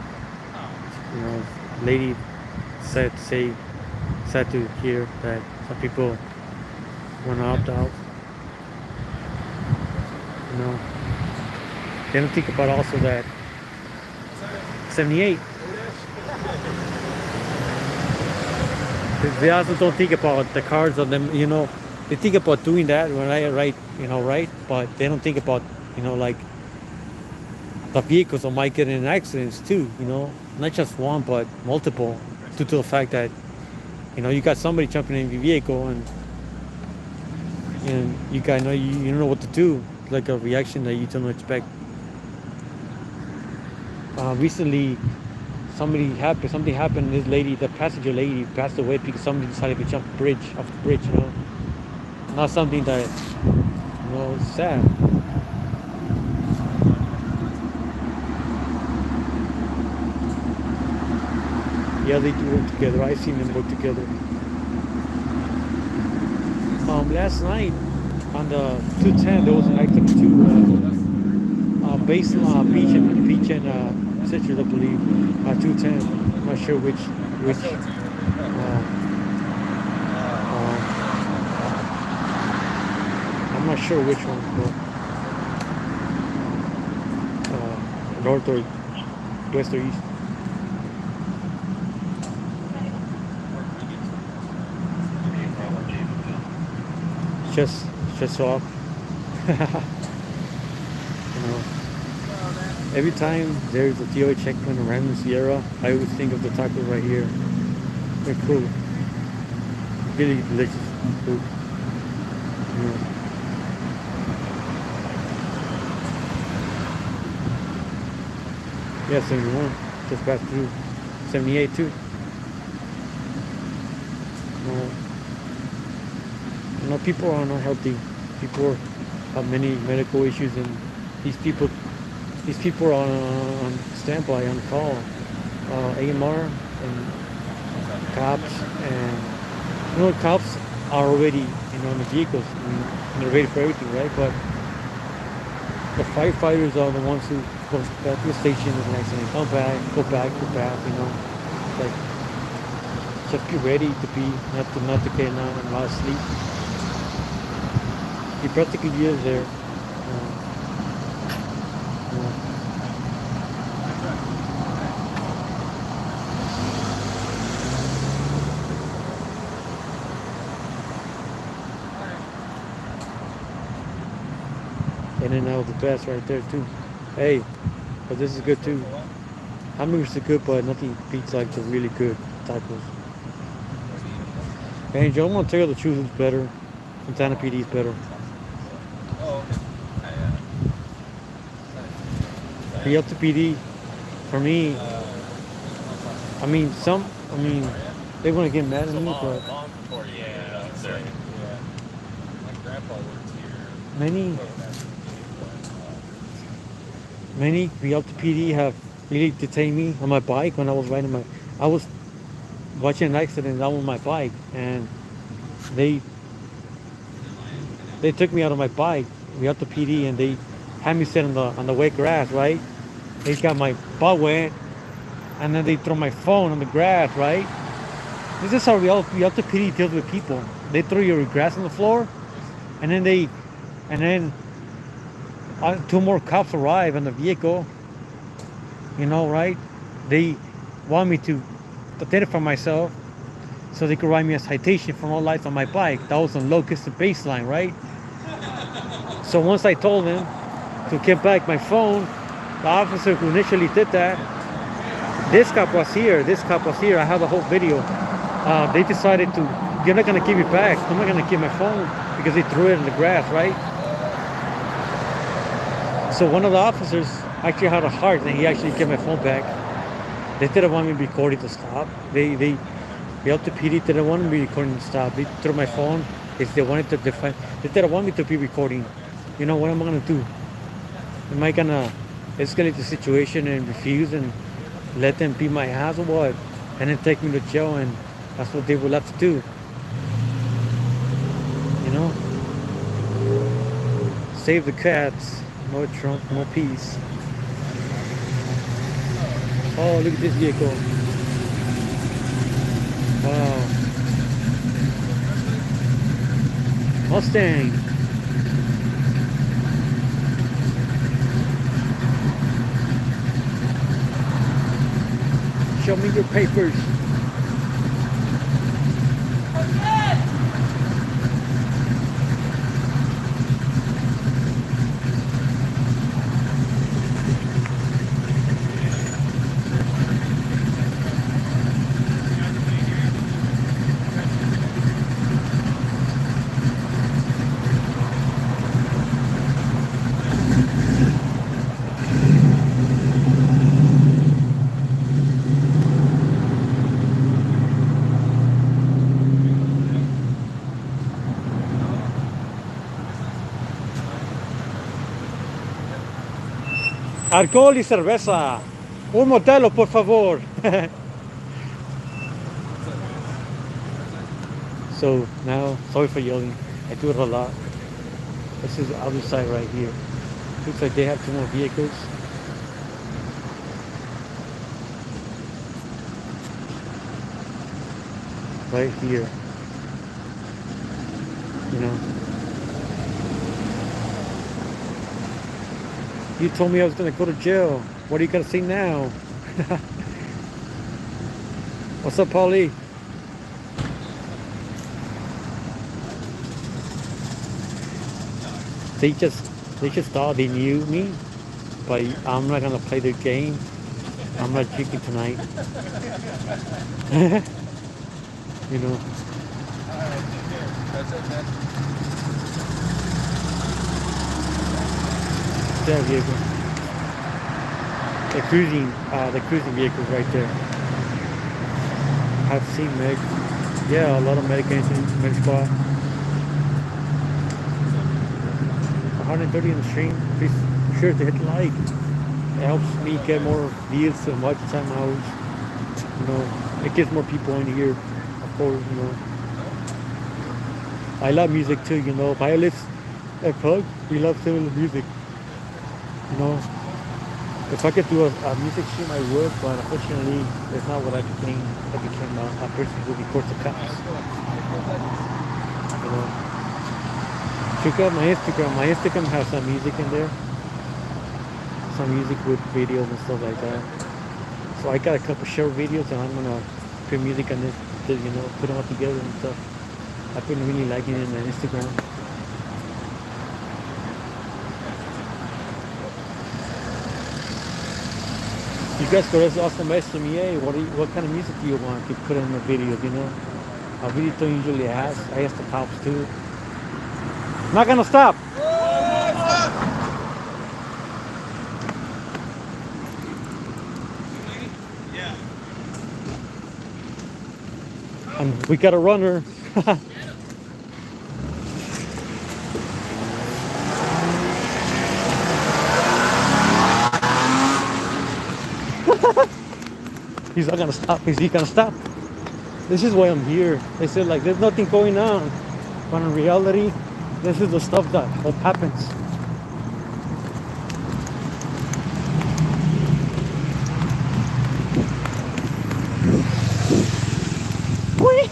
Lady sad to hear that some people want to opt out. They don't think about also that 78. They also don't think about the cars on them. They think about doing that right, but they don't think about like the vehicles that might get in accidents too. Not just one but multiple, due to the fact that you got somebody jumping in the vehicle and you got you don't know what to do, like a reaction that you don't expect. Recently something happened. This lady, the passenger lady, passed away because somebody decided to jump off the bridge. Not something that is sad. Yeah, they do work together. I've seen them work together. Last night on the 210 there was an accident too. Beach and Citrus, I believe. 210. I'm not sure which. I'm not sure which one, but north or west or east. Just off. You know, every time there's a TOA checkpoint around the Sierra, I always think of the tacos right here. They're cool, really delicious food. You know. Yeah, 71, just passed through. 78 too. You know, people are not healthy. People have many medical issues, and these people, these people are on standby, on call. AMR and cops, and you know, cops are already, you know, in the vehicles, and they're ready for everything, right? But the firefighters are the ones who go back to the station with an accident, come back, go back, you know, like just be ready to be not to get out and not sleep. He practically lives there. You know. In and out of the best right there too. Hey, but this is good too. Hamburgers are good, but nothing beats like the really good tacos. Angel, I'm gonna tell you the truth, is better. Fontana PD is better. The up to PD, for me, I mean, they want to get mad at me, but many, many Rialto PD have really detained me on my bike when I was I was watching an accident out on my bike, and they they took me out of my bike, Rialto PD, and they had me sit on the wet grass, right? They got my butt wet, and then they throw my phone on the grass, right? This is how Rialto PD deals with people. They throw your grass on the floor, and then two more cops arrive in the vehicle, you know, right? They want me to identify myself so they could write me a citation for no lights on my bike. That was on Locust and Baseline, right? So once I told them to get back my phone, the officer who initially did that, this cop was here. I have the whole video. They decided to, you're not gonna give it back. I'm not gonna give my phone because they threw it in the grass, right? So one of the officers actually had a heart, and he actually gave my phone back. They didn't want me recording to stop. The LTPD didn't want me recording to stop. They threw my phone if they wanted to defend. They didn't want me to be recording. You know, what am I gonna do? Am I gonna escalate the situation and refuse and let them beat my ass or what? And then take me to jail, and that's what they will have to do. You know? Save the cats. More Trump, more peace. Oh, look at this vehicle. Wow. Mustang. Show me your papers. Alcohol y cerveza. Un modelo, por favor. So now, sorry for yelling. I do it a lot. This is the other side right here. Looks like they have two more vehicles. Right here. You know. You told me I was gonna go to jail. What are you gonna say now? What's up, Paulie? They just thought they knew me, but I'm not gonna play their game. I'm not drinking tonight. You know. That's it, man. That vehicle. The cruising vehicles right there. I've seen Meg. Yeah, a lot of medication, med squad. 130 in the stream. Be sure to hit like. It helps me get more views and watch time hours. You know, it gets more people in here. Of course, you know. I love music too. You know, pilots at Pug, we love similar music. You know, if I could do a music stream, I would, but unfortunately, it's not what I became. I became a person who records the cops. You know, check out my Instagram. My Instagram has some music in there, some music with videos and stuff like that. So I got a couple short videos, and I'm gonna put music on this, to, you know, put them all together and stuff. I've been really liking it on Instagram. You guys could also message me, hey, what kind of music do you want to put in the videos, you know? I really don't usually ask. I ask the cops too. Not gonna stop. Yeah. And we got a runner. He's not gonna stop. Is he gonna stop? This is why I'm here. They said like there's nothing going on, but in reality, this is the stuff that happens. Whee!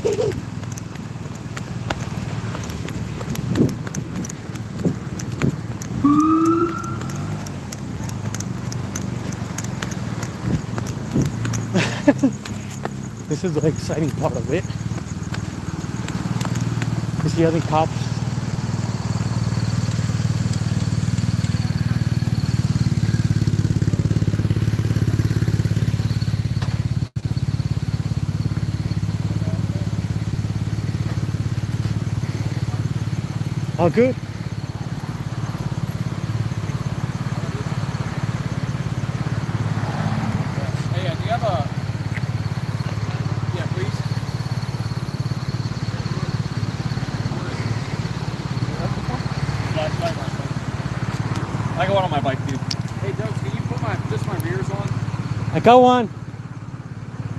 This is the exciting part of it. You see other cops. All good? Hey, do you have a... Yeah, please. I got one on my bike, dude. Hey, Doug, can you put just my rears on? I got one.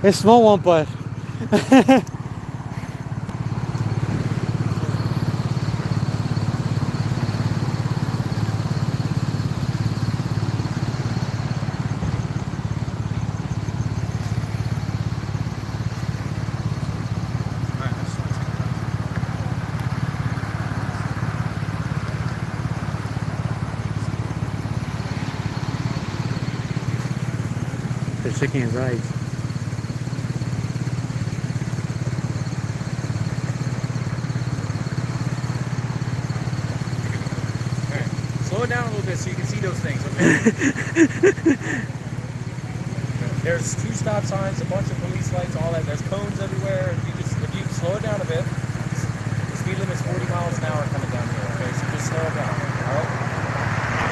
It's a small one, but they're checking his eyes. Slow it down a little bit so you can see those things, okay? There's 2 stop signs, a bunch of police lights, all that. There's cones everywhere. If you slow it down a bit, the speed limit's 40 miles an hour coming down here, okay? So just slow it down, all right?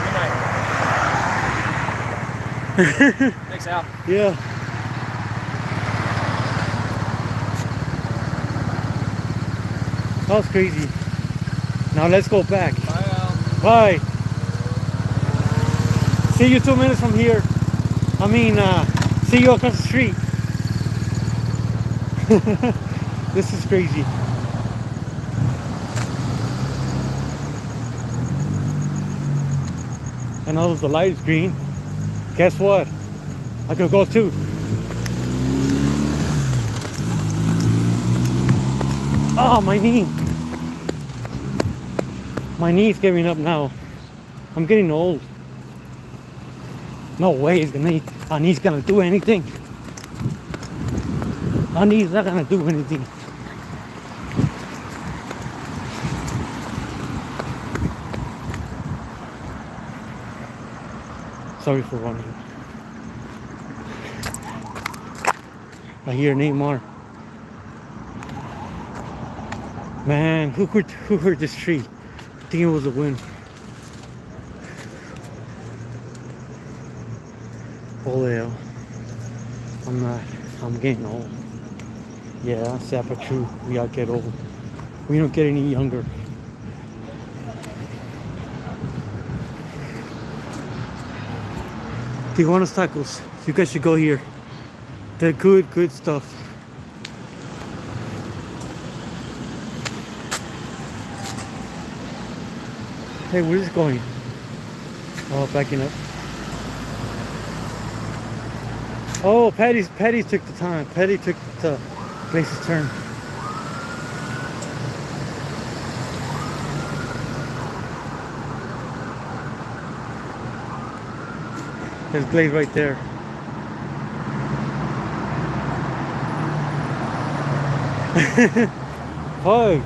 Good night. Thanks, Al. Yeah. That was crazy. Now let's go back. Bye, Al. Bye. See you 2 minutes from here. I mean, see you across the street. This is crazy. and now that the light is green, guess what? I could go too. Oh, my knee. My knee's giving up now. I'm getting old. No way our knee's gonna do anything. Our knee's not gonna do anything. Sorry for running. I hear Neymar. Man, who heard this tree? I think it was the wind. Oh hell. I'm getting old. Yeah, that's sad but true. We all get old. We don't get any younger. Tijuana's Tacos. You guys should go here. They're good stuff. Hey, where's this going? Oh, backing up. Oh, Patty took the time. Patty took the place's turn. There's Glaze right there. Oh,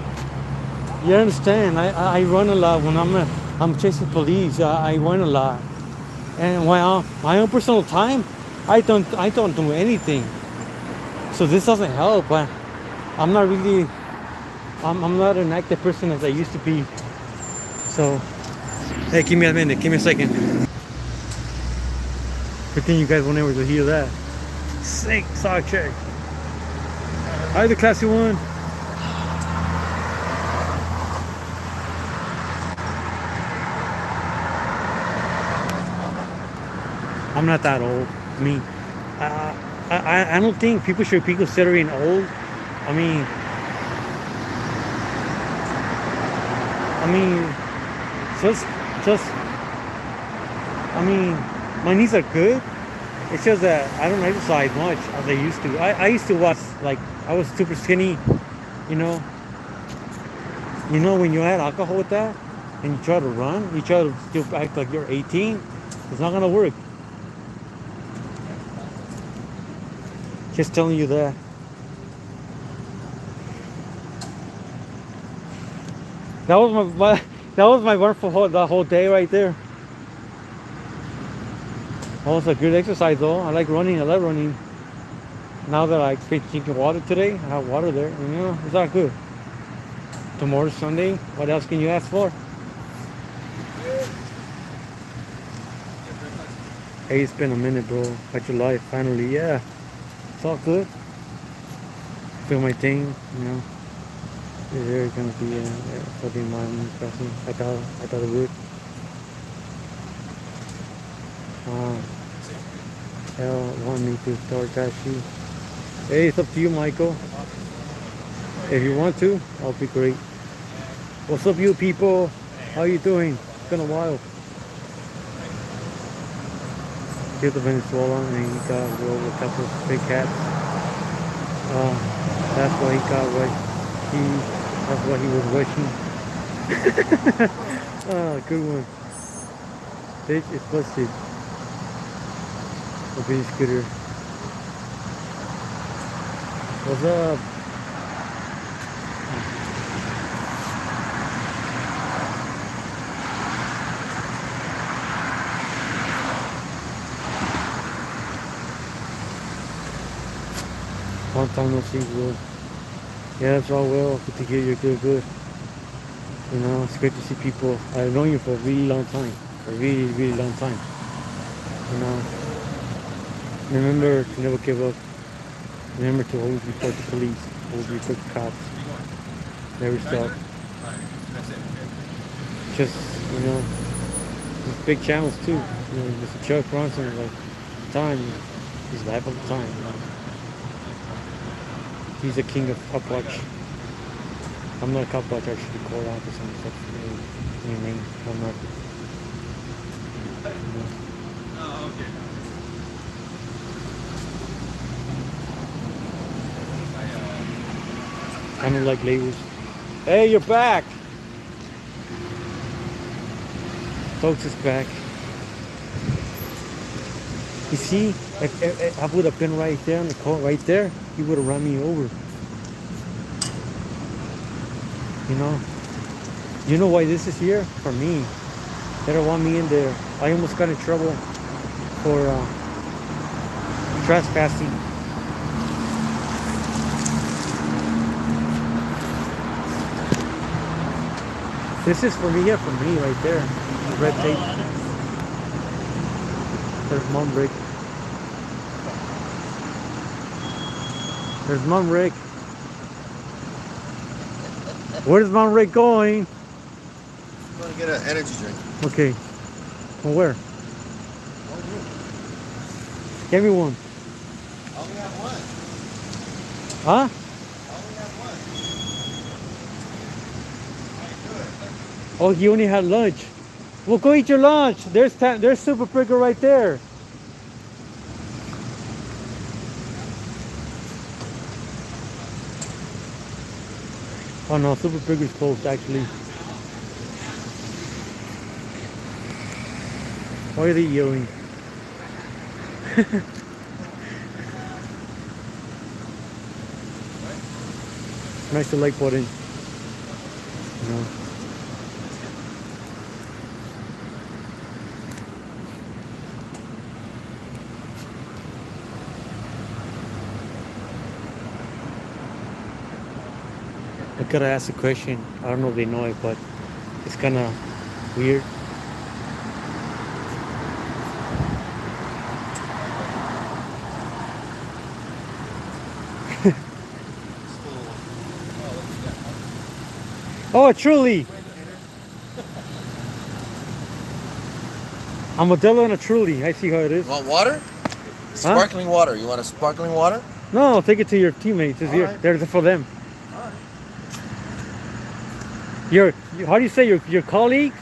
you understand? I run a lot when I'm chasing police. I run a lot, and my own personal time, I don't do anything. So this doesn't help. I'm not really. I'm not an active person as I used to be. So, hey, give me a minute. Give me a second. Good thing you guys won't able to hear that. Sick sock check. Hi, the classy one. I'm not that old. I mean, I don't think people should be considering old. I mean, just. I mean, my knees are good. It's just that I don't exercise much as I used to. I used to watch, like, I was super skinny, you know. You know, when you add alcohol with that and you try to run, you try to still act like you're 18, it's not gonna work. Just telling you that. That was my run for the whole day right there. Oh, it's a good exercise though. I like running. I love running. Now that I quit drinking water today, I have water there. You know, it's not good. Tomorrow's Sunday. What else can you ask for? Hey, it's been a minute, bro. How's your life? Finally, yeah. It's all good. Feel my thing, you know. Is there gonna be something mind pressing? I thought it would. Hell, want me to start that shoe? Hey, it's up to you, Michael. If you want to, I'll be great. What's up, you people? How you doing? It's been a while. Here's the Venezuela, and he got a couple of big cats. That's why he got that's what he was wishing. Good one. Bitch is busted. A big scooter. What's up? Long time no see, bro. Yeah, it's all well. Good to hear you're good. You know, it's great to see people. I've known you for a really long time. A really, really long time. You know. Remember to never give up. Remember to always report the police. Always report the cops. Never stop. Just, you know, these big channels too. You know, Mr. Chuck Bronson, like, time, he's live all the time. You know? He's the king of cop watch. I'm not a cop watch, I should be called out for some such name. I'm not. Oh, okay. I don't like labels. Hey, you're back. Folks is back. You see, if I would have been right there on the car, right there, he would have run me over. You know why this is here? For me. They don't want me in there. I almost got in trouble for trespassing. This is for me, yeah, for me right there. Red tape. There's Mom Rick. There's Mom Rick. Where's Mom Rick going? I'm gonna get an energy drink. Okay. Well, where? Give me one. I only have one. Huh? I only have one. Oh, you only had lunch. Well, go eat your lunch. There's Super Burger right there. Oh no, Super Burger's closed actually. Why are they yelling? Nice the like button. No. I gotta ask a question. I don't know if they know it, but it's kinda weird. Oh, truly. A Modelo and a Truly. I see how it is. You want water? Sparkling water. You want a sparkling water? No, take it to your teammates. It's here. Alright. There's for them. Alright. How do you say your colleagues?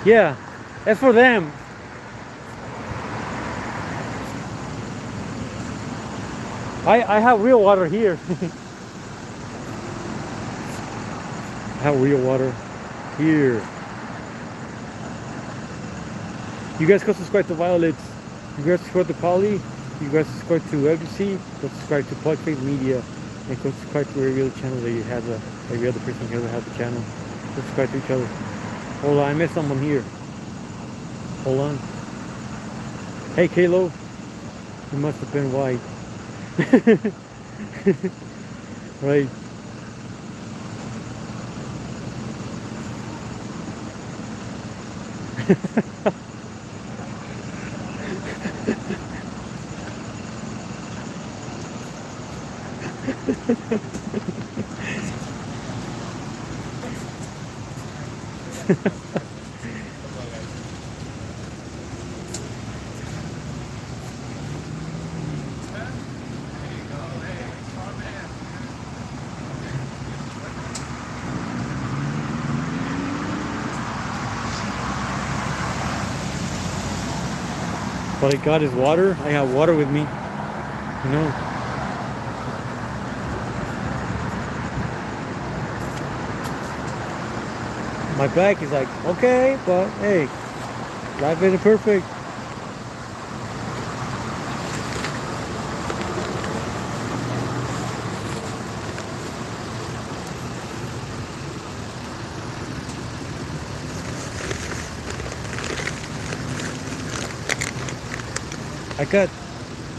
Yeah, that's for them. I have real water here. I have real water here. You guys go subscribe to Violets. You guys subscribe to Polly. You guys subscribe to FBC. Go subscribe to Podface Media. And go subscribe to every other channel that you have every other person here that has a channel. Go subscribe to each other. Hold on, I missed someone here. Hold on. Hey Kalo. You must have been white. Right. But I got his water. I have water with me. You know. My back is like, okay, but hey, life isn't perfect.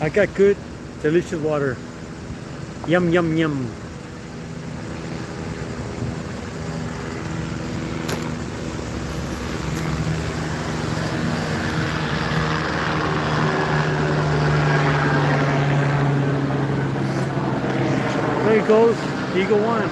I got good, delicious water. Yum, yum, yum. There he goes, Eagle One.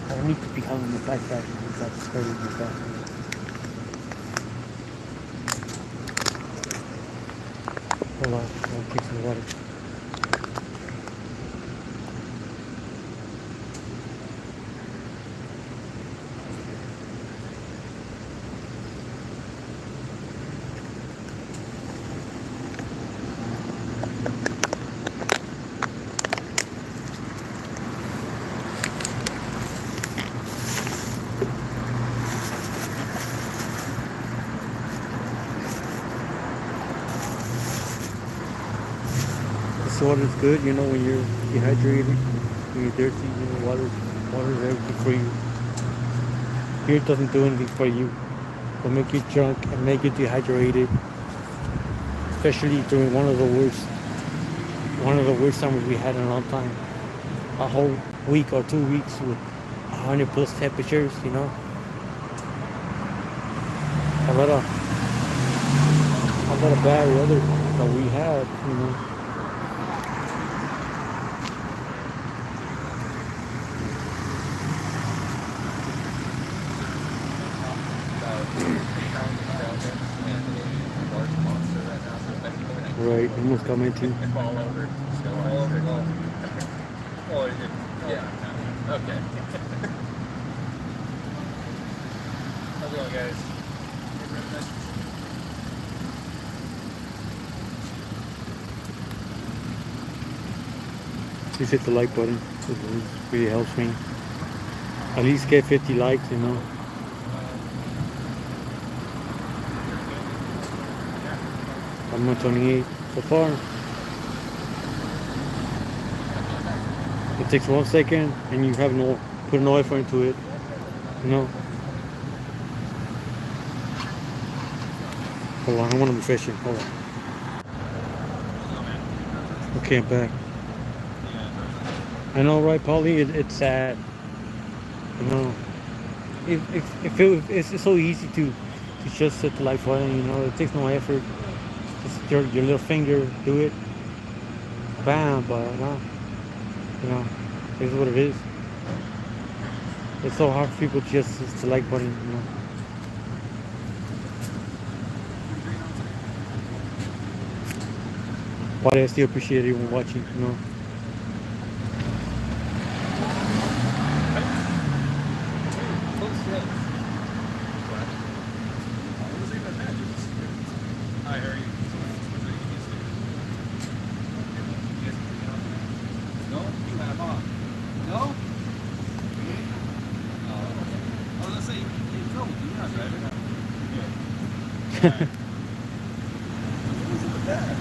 I don't need to be hung in the backpack because that's scary in the back. Hold on, I'll take some water. This water's good, you know, when you're dehydrated, when you're thirsty, you know, water's everything for you. Beer doesn't do anything for you. It'll make you drunk and make you dehydrated. Especially during one of the worst summers we had in a long time. A whole week or 2 weeks with 100 plus temperatures, you know. A lot of bad weather that we had, you know. Right, almost coming to. Fall over. Fall over. Oh, you did. Yeah. Okay. How's it going, guys? Just hit the like button. It really helps me. At least get 50 likes, you know. I'm on 28 so far. It takes 1 second and you have put no effort into it, you know. Hold on, I want to be fishing. Hold on. Okay, I'm back. I know, right, Polly? It's sad. You know, it's so easy to just set the light button. You know, it takes no effort. Just your little finger do it. Bam, but well, you know, it's what it is. It's so hard for people to just the like button. You know. But I still appreciate everyone watching. You know. Hi, how are you? No? You have on? No? Oh, okay. I was gonna say, you told me you're not driving. Yeah. Who's in the back?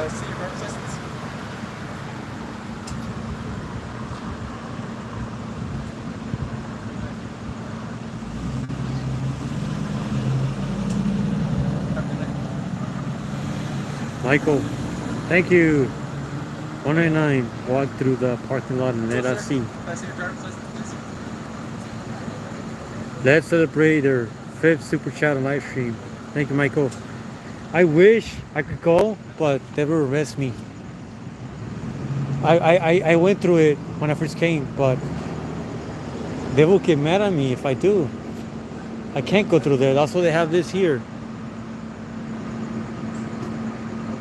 See your driver's license? Michael, thank you. 199. Walk through the parking lot and let us see. Can I see your driver's license, please? Let's celebrate their 5th super chat and live stream. Thank you, Michael. I wish I could go, but they will arrest me. I went through it when I first came, but they will get mad at me if I do. I can't go through there. That's why they have this here.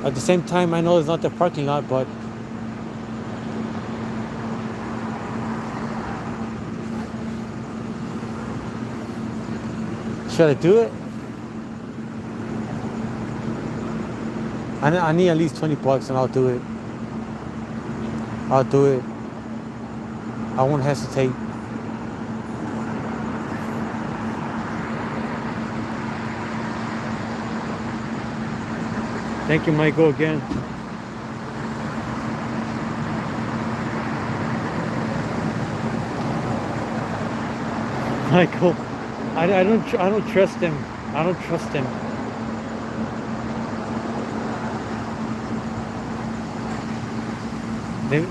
At the same time, I know it's not the parking lot, but should I do it? I need at least 20 bucks and I'll do it. I'll do it. I won't hesitate. Thank you, Michael, again. Michael, I don't trust him. I don't trust him.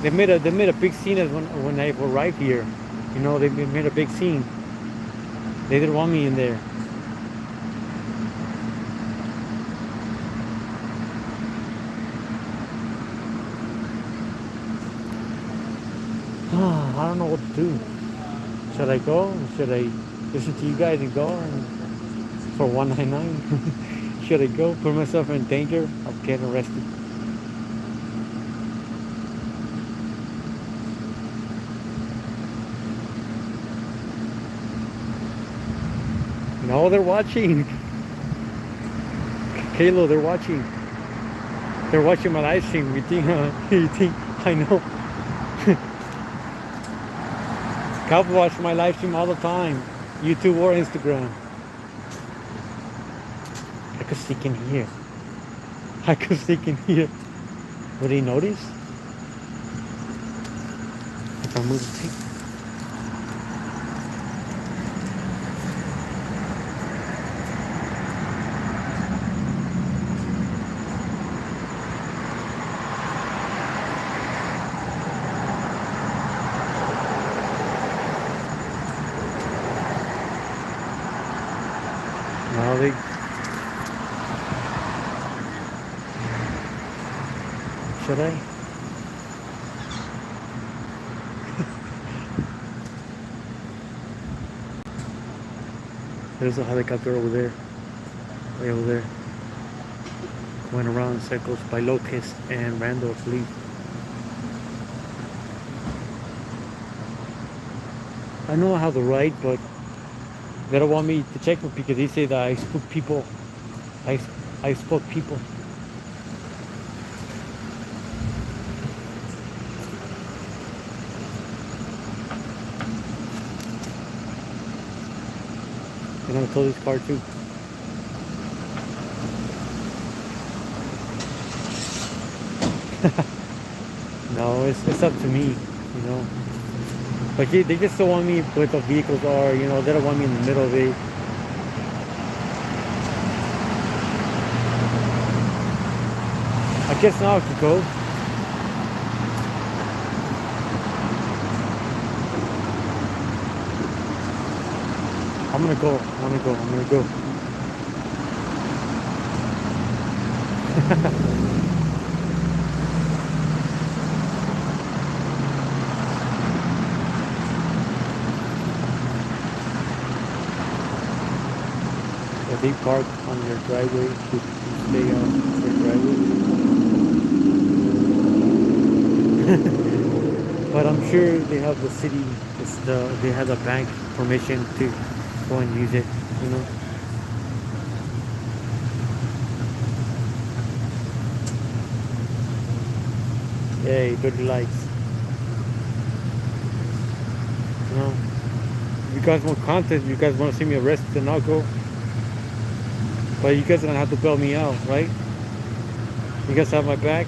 They made a big scene when I arrived here. You know, they made a big scene. They didn't want me in there. I don't know what to do. Should I go? Should I listen to you guys and go for 199? Should I go? Put myself in danger of getting arrested? No, they're watching. Kaylo, they're watching. They're watching my live stream. You think, you think I know? Couple watch my live stream all the time, YouTube or Instagram. I could sneak in here. I could sneak in here. Would they notice? If I move the tape. No, they. Should I? There's a helicopter over there. Way over there. Going around in circles by Locust and Randall, I believe. I know how to ride, but they don't want me to check it because they say that I spook people. I spook people. And I'm gonna tow this car too. No, it's up to me, you know. But they just don't want me where the vehicles are, you know, they don't want me in the middle of it. I guess now I could go. I'm gonna go. If they park on your driveway, you stay on your driveway. But I'm sure they have the city, they have the bank permission to go and use it, you know. Yay, dirty lights. You know, if you guys want content, you guys want to see me arrested, then I'll go. But you guys are gonna have to bail me out, right? You guys have my back.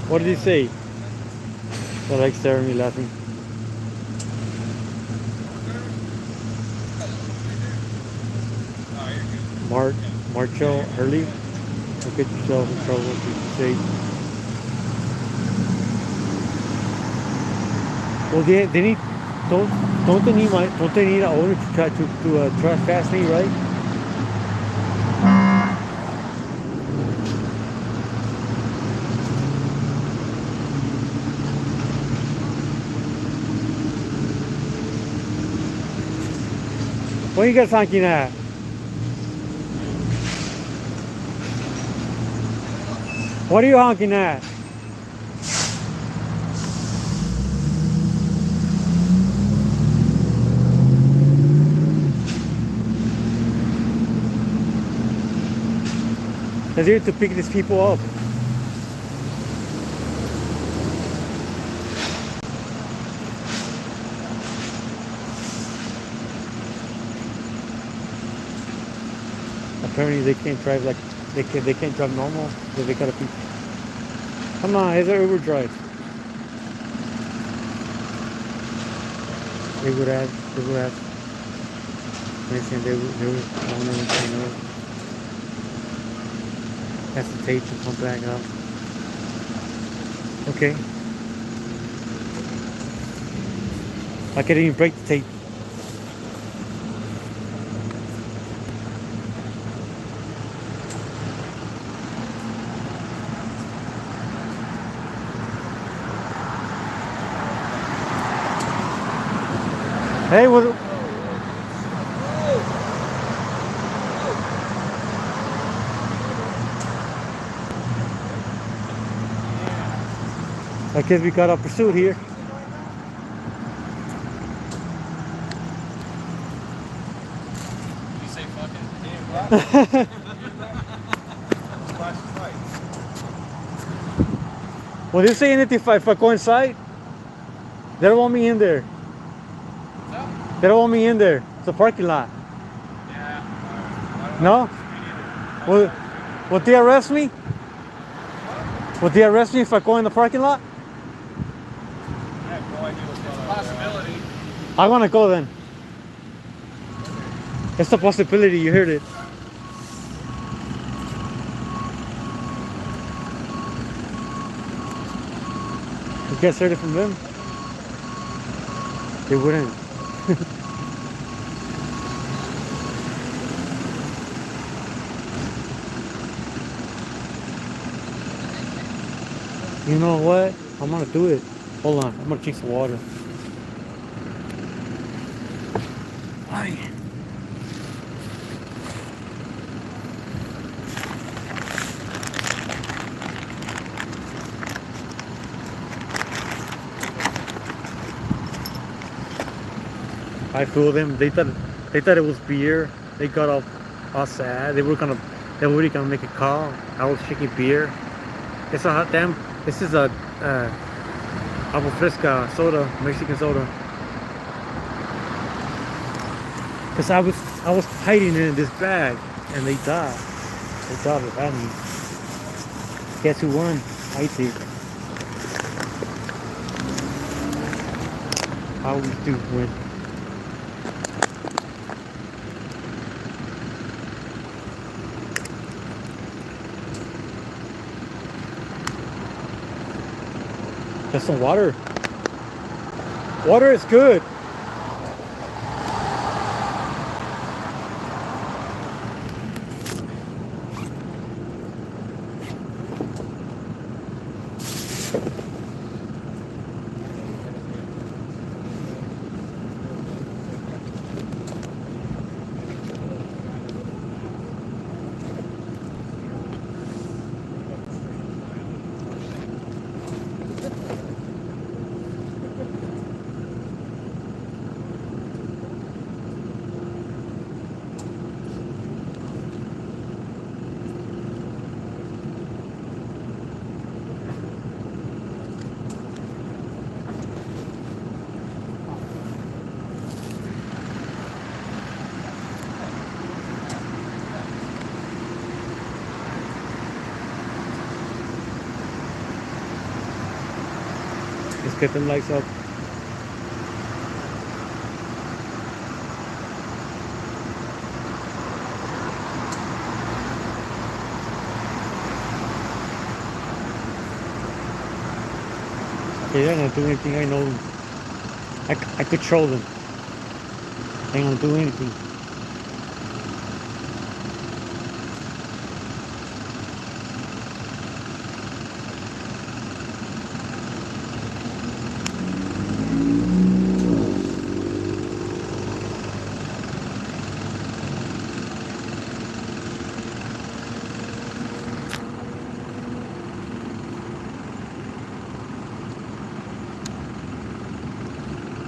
What did he say? I like staring at me laughing. Marshall Hurley. Don't get yourself in trouble, keep you safe. Well, they need don't they need an owner to try to trespass me, right? What are you guys honking at? What are you honking at? They're here to pick these people up. apparently they can't drive like they can't drive normal. So they gotta be. Come on, here's our Uber drive. They would have. They said they would owner would say no. Hesitate to come back up. Okay. I can't even break the tape. Hey, what? I guess we got a pursuit here. You say fucking damn Well, they say anything if I go inside. They don't want me in there. No? They don't want me in there. It's a parking lot. Yeah. No? Will they arrest me? Will they arrest me if I go in the parking lot? I have no idea what's going on. Possibility. I want to go then. It's a possibility. You heard it. You guys heard it from them? They wouldn't. You know what? I'm gonna do it. Hold on. I'm gonna drink some water. Hi. I fooled them. They thought it was beer. They got all sad. They were really gonna make a call. I was drinking beer. It's a hot damn. This is a agua fresca soda, Mexican soda. Cause I was hiding it in this bag, and they thought it had me. Guess who won? I did. I always do win. Just some water. Water is good. Let's get them lights up. They're not gonna do anything. I know them. I control them. They ain't gonna do anything.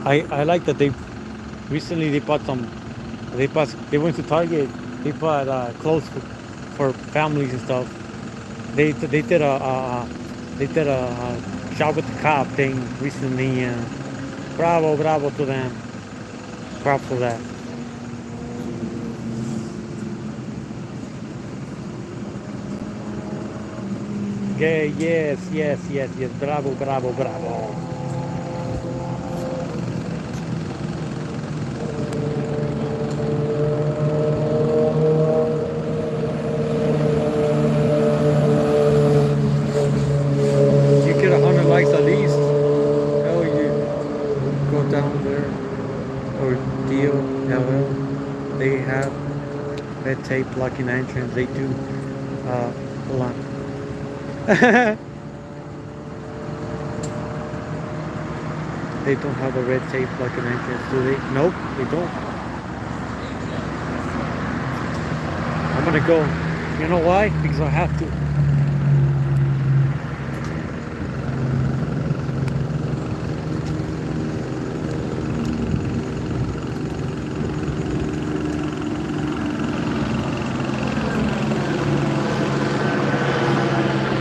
I like that they recently they bought some they went to Target. They bought clothes for families and stuff. They did a shop with the cop thing recently, and bravo to them. Props for that. Yeah, yes. Bravo, bravo, bravo. You get 100 likes at least. Hell, you go down there or DOLL. They have red tape blocking entrance. They do. Hold on. They don't have a red tape blocking entrance, do they? Nope, they don't. I'm gonna go. You know why? Because I have to.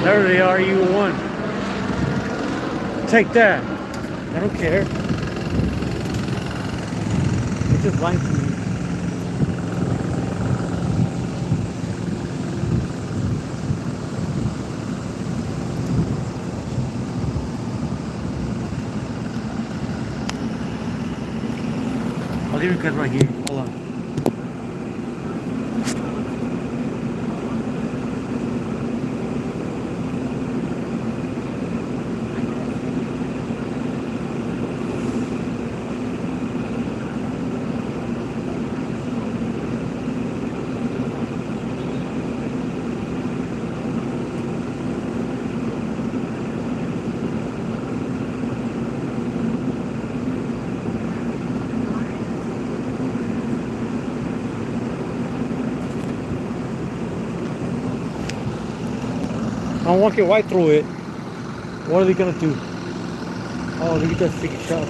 There they are, you won. Take that. I don't care. It's just lying to me. I'll leave it cut right here. Hold on. I'm walking right through it. What are they gonna do? Oh, look at that freaking shop.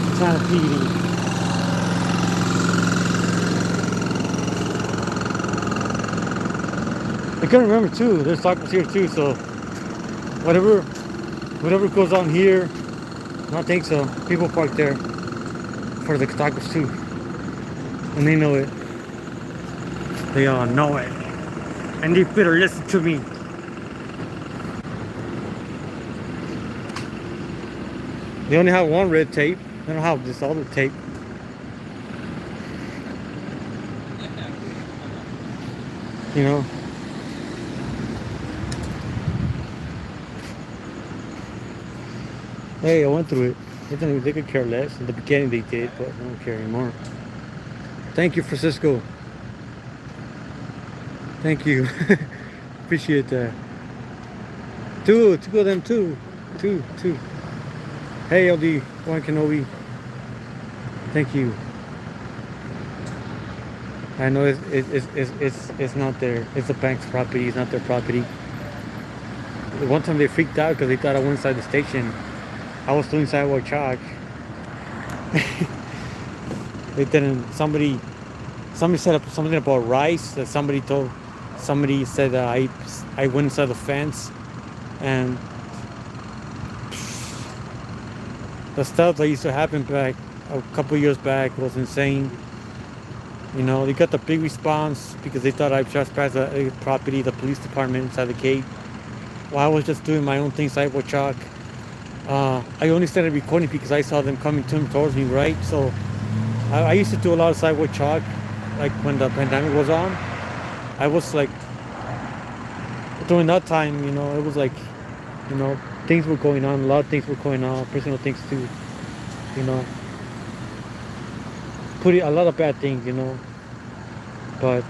Fontana PD. I couldn't remember too. There's tacos here too, so whatever goes on here, I don't think so. People park there for the tacos too, and they know it. They all know it, and they better listen to me. They only have one red tape. They don't have this other tape. You know. Hey, I went through it. They could care less. In the beginning they did, but I don't care anymore. Thank you, Francisco. Thank you. Appreciate that. Two of them too. Two. Hey, LD, Juan Kenobi. Thank you. I know it's not their, it's the bank's property. It's not their property. One time they freaked out because they thought I went inside the station. I was doing sidewalk chalk. They didn't. Somebody said up something about rice that somebody said that I went inside the fence, and the stuff that used to happen back a couple years back was insane. You know, they got the big response because they thought I trespassed a property, the police department inside the gate. While I was just doing my own thing, sidewalk chalk. I only started recording because I saw them coming towards me, right? So I used to do a lot of sidewalk chalk, like when the pandemic was on. I was like, during that time, you know, it was like, you know, things were going on, a lot of things were going on, personal things too, you know. A lot of bad things, you know. But,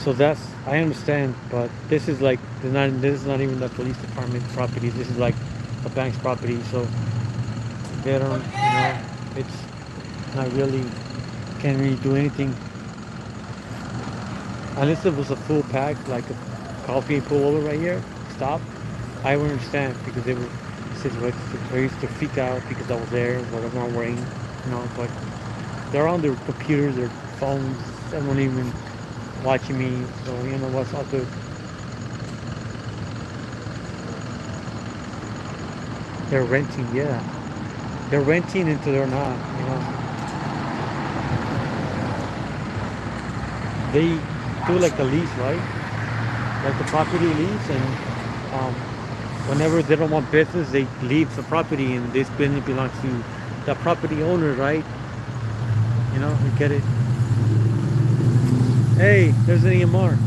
so that's, I understand, but this is like, this is not even the police department property, this is like the bank's property, so they don't, you know, it's not really, can't really do anything. Unless it was a full pack, like a coffee pull over right here, stop, I would understand, because they were used to freak out because I was there, whatever I'm wearing, you know, but they're on their computers, their phones, they won't even watching me, so you know what's all good. They're renting, yeah. They're renting until they're not, you know. they do like a lease, right? Like the property lease, and um, whenever they don't want business, they leave the property, and this business belongs to the property owner, right? You know, you get it. Hey, there's an EMR,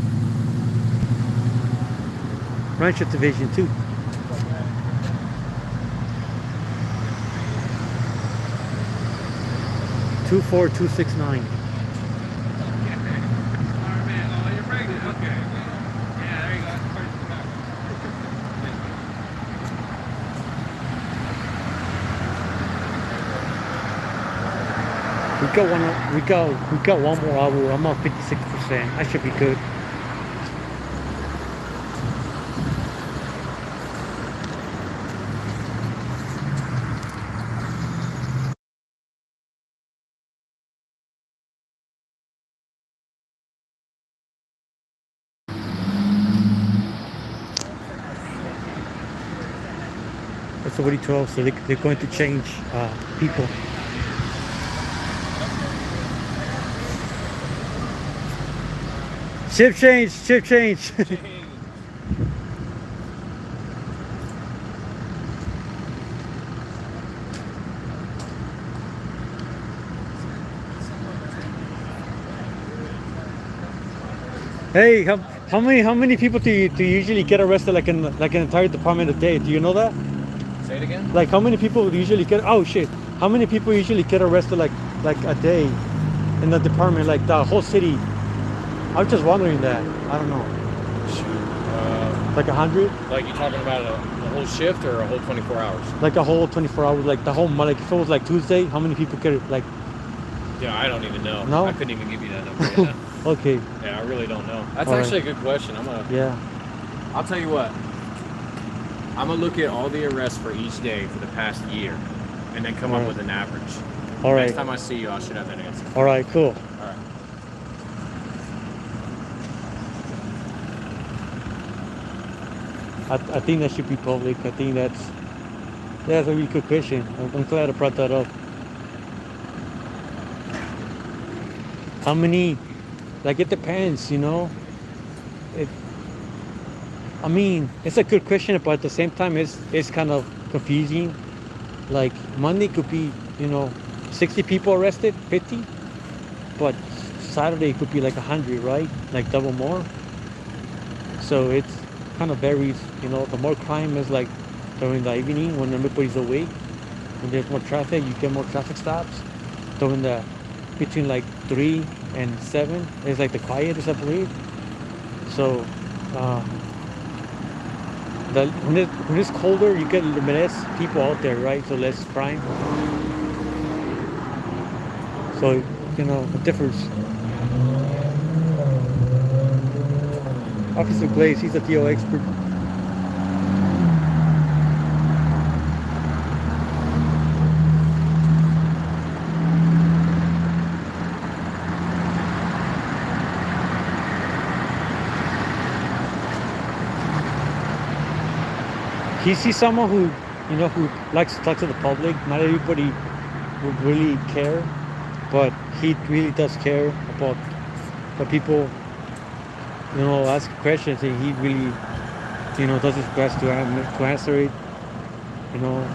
Rancho Division 2. 24269. We got one more hour. I'm on 56%. I should be good. It's already 12, so they're going to change people. Shift change, shift change. Hey, how many people do you usually get arrested like in an entire department a day? Do you know that? Say it again. Like how many people usually get? Oh shit! How many people usually get arrested like a day in the department, like the whole city? I was just wondering that. I don't know. Shoot. Like 100? Like you talking about a whole shift or a whole 24 hours? Like a whole 24 hours, like the whole month. Like if it was like Tuesday, how many people get like? Yeah, I don't even know. No? I couldn't even give you that number. Yeah. Okay. Yeah, I really don't know. That's All actually right. a good question. Yeah. I'll tell you what. I'm gonna look at all the arrests for each day for the past year, and then come up Alright. with an average. All right. Next time I see you, I should have that answer. All right. Cool. All right. I think that should be public. I think that's a really good question. I'm glad I brought that up. How many? Like it depends, you know. It. I mean, it's a good question, but at the same time, it's kind of confusing. Like Monday could be, 60 people arrested, 50, but Saturday could be like 100, right? Like double more. So it's kind of varies, The more crime is like during the evening when everybody's awake, when there's more traffic, you get more traffic stops. During the between like 3 and 7 is like the quietest, I believe. So when it's colder, you get less people out there, right? So less crime. So it differs. Officer Blaze, he's a DO expert. He sees someone who likes to talk to the public. Not everybody would really care, but he really does care about the people. Ask questions, and he really, does his best to answer it.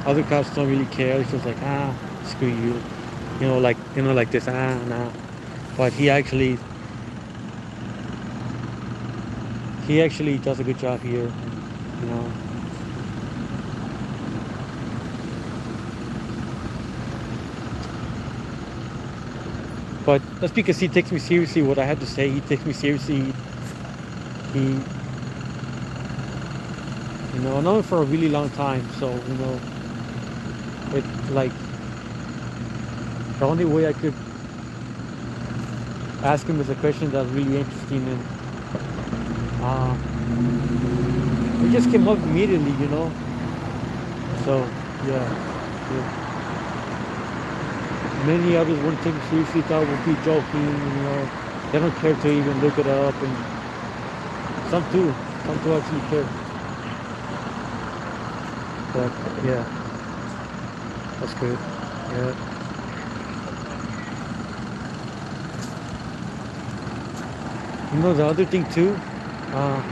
Other cops don't really care. It's just like, screw you. Like this, nah. But he actually does a good job here. But that's because he takes me seriously. What I had to say, he takes me seriously. He, I know him for a really long time, so it's like the only way I could ask him is a question that's really interesting, and it just came up immediately, So yeah. Many others wouldn't take it seriously, thought we'd be joking, They don't care to even look it up, and some do actually care. But yeah, that's good. Yeah. You know, the other thing too, uh,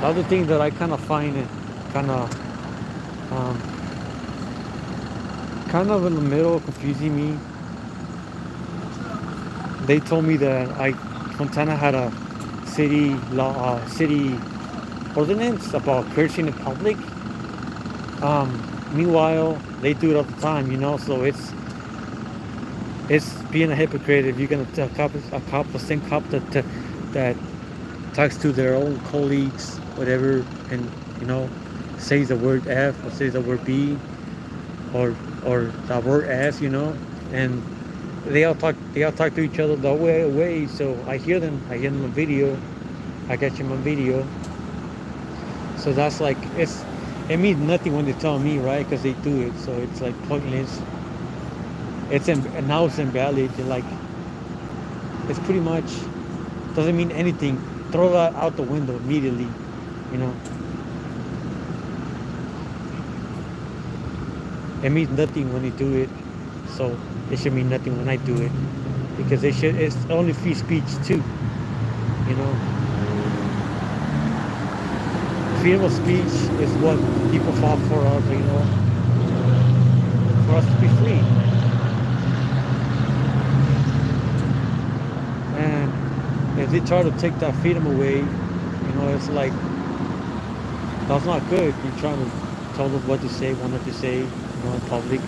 the other thing that I kind of find it kind of, um, kind of in the middle, confusing me. They told me that Fontana had a city law, city ordinance about cursing in public. Meanwhile, they do it all the time, you know. So it's being a hypocrite if you're gonna tell the same cop that talks to their own colleagues, whatever, and you know, says the word F or says the word B or the word S, you know, and they all talk to each other the way. So I hear them on video, I catch them on video. So that's like it means nothing when they tell me, right? Because they do it, so it's like pointless. And now it's invalid. Like it's pretty much doesn't mean anything. Throw that out the window immediately, you know. It means nothing when you do it, so it should mean nothing when I do it because it's only free speech too, you know. Freedom of speech is what people fought for us, you know, for us to be free. And if they try to take that freedom away, you know, it's like that's not good. You're trying to tell them what to say, what not to say, you know, in public.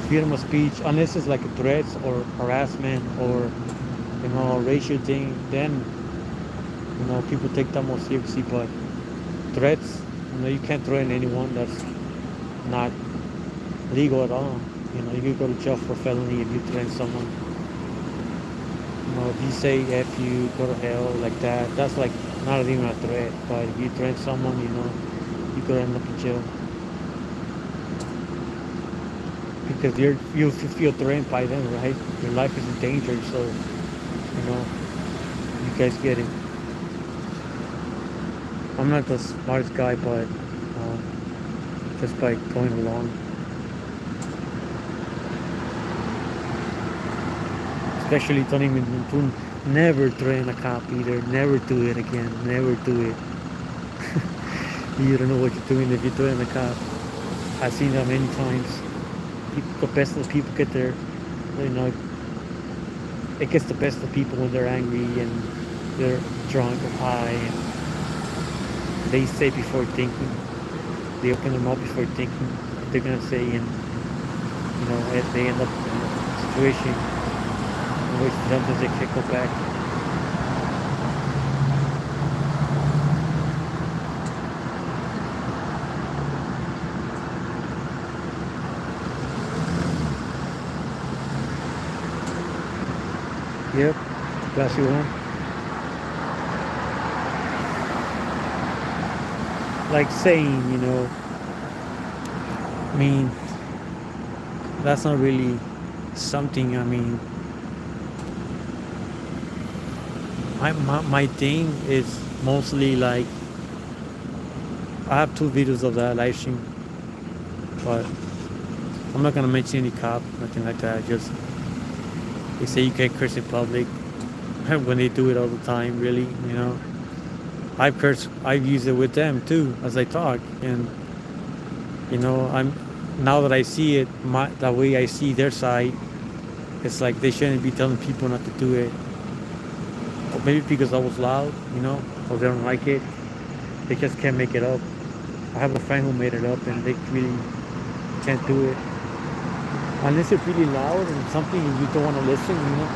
Freedom of speech, unless it's like a threats or harassment or you know, a racial thing, then you know people take that more seriously. But threats, you know, you can't threaten anyone. That's not legal at all. You know, you could go to jail for felony if you threaten someone. You know, if you say "f you," go to hell like that. That's like not even a threat. But if you threaten someone, you know, you could end up in jail because you feel threatened by them, right? Your life is in danger, so you know you guys get it. I'm not the smartest guy, but just by going along, especially Tony Mintun, never threaten a cop either. Never do it again. Never do it. You don't know what you're doing if you threaten a cop. I've seen that many times. The best of the people get there. You know, it gets the best of people when they're angry and they're drunk or high. And they say before thinking. They open their mouth before thinking what they're gonna say, and you know, if they end up in a situation in which sometimes they can't go back. Yep, class you one. Like saying, you know, I mean, that's not really something. I mean, my thing is mostly like I have two videos of that live stream, but I'm not gonna mention any cop, nothing like that. Just they say you can't curse in public when they do it all the time. Really, you know. I've cursed. I've used it with them too as I talk, and you know, now that I see it, the way I see their side, it's like they shouldn't be telling people not to do it. Or maybe because I was loud, you know, or they don't like it. They just can't make it up. I have a friend who made it up, and they really can't do it unless it's really loud and something you don't want to listen. You know,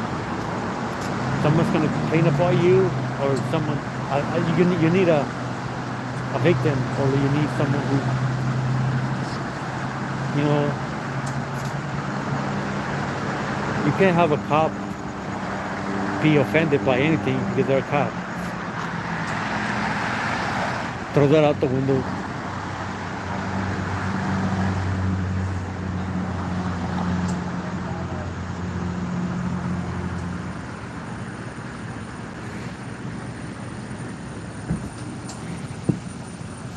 someone's gonna complain about you, or someone. You need a victim, or you need someone who, you know, you can't have a cop be offended by anything because they're a cop. Throw that out the window.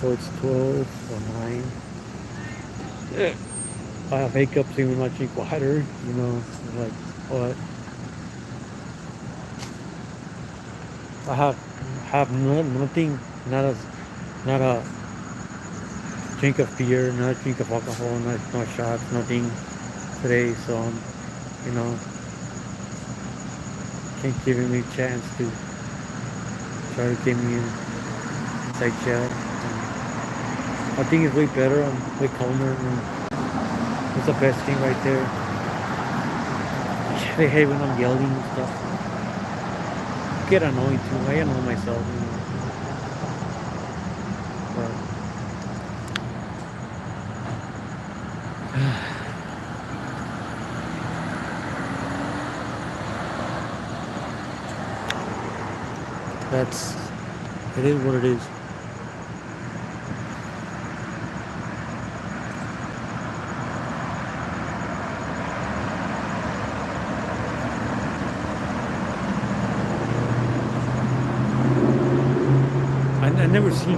So it's 12 or 9. Yeah. I wake up thinking when I drink water, you know, like what? I have nothing, not a drink of beer, not a drink of alcohol, no shots, nothing today. So you know, can't give me a chance to try to get me inside jail. I think it's way better. I'm way calmer. And it's the best thing right there. They hate when I'm yelling and stuff. Get annoying too. I annoy myself, you know. But it is what it is.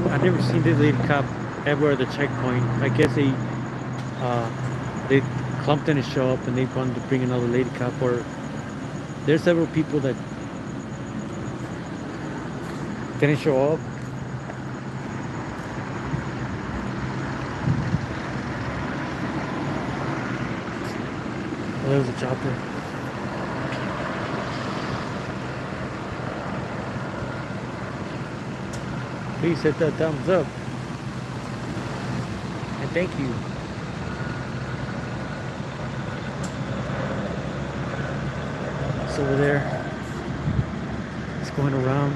I never seen this lady cop ever at the checkpoint. I guess they clumped in to show up and they wanted to bring another lady cop. Or there's several people that didn't show up. Oh, there was a chopper. Please hit that thumbs up. And thank you. It's over there. It's going around.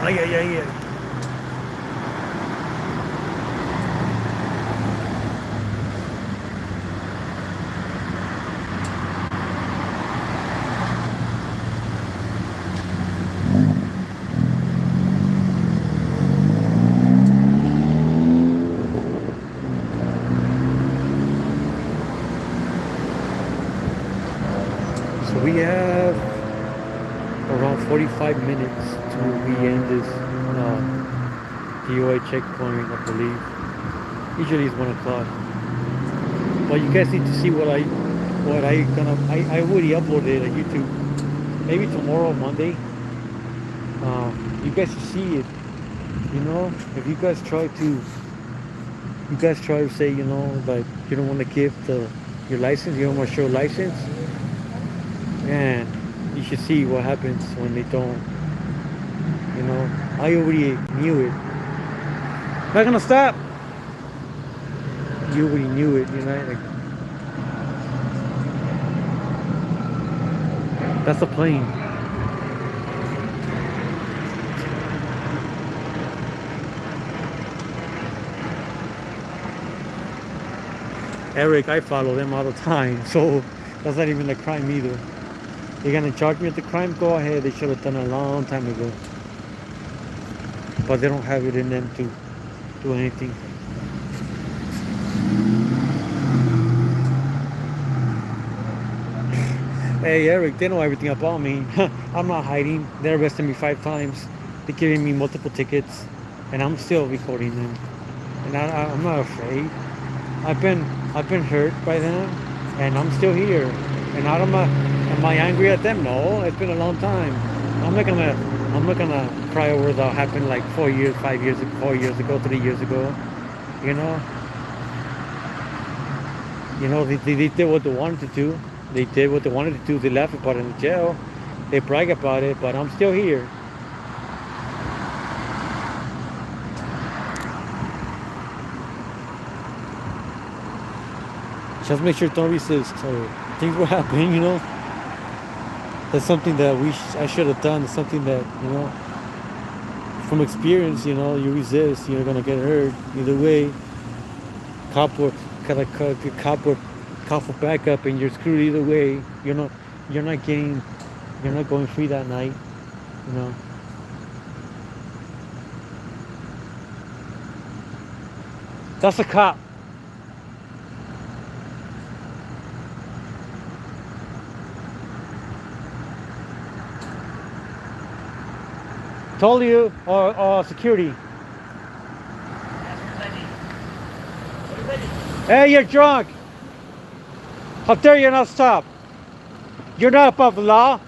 Ay, ay, ay, ay. So we have around 45 minutes to we end this DOA checkpoint, I believe. Usually it's 1 o'clock. But you guys need to see I already uploaded it on YouTube. Maybe tomorrow, Monday. You guys should see it. You know, if you guys try to say, you know, like you don't want to give your license, you don't want to show license, and you should see what happens when they don't. You know, I already knew it. Not gonna stop. You already knew it, you know. Like, that's a plane. Eric, I follow them all the time, so that's not even a crime either. They're gonna charge me with the crime? Go ahead. They should have done it a long time ago. But they don't have it in them to do anything. Hey Eric, they know everything about me. I'm not hiding. They arrested me 5 times. They're giving me multiple tickets, and I'm still recording them. And I'm not afraid. I've been hurt by them, and I'm still here. And am I angry at them? No, it's been a long time. I'm not gonna cry over that happened like 4 years, 5 years, 4 years ago, 3 years ago. You know, they did what they wanted to do. They did what they wanted to do. They laugh about it in jail. They brag about it, but I'm still here. Just make sure don't resist. So things will happen, you know. That's something that I should have done. It's something that, you know, from experience, you know, you resist, you're gonna get hurt. Either way, cop will back up, and you're screwed either way. You're not going free that night, you know. That's a cop. Told you, or security. Hey, you're drunk. How dare you not stop? You're not above the law.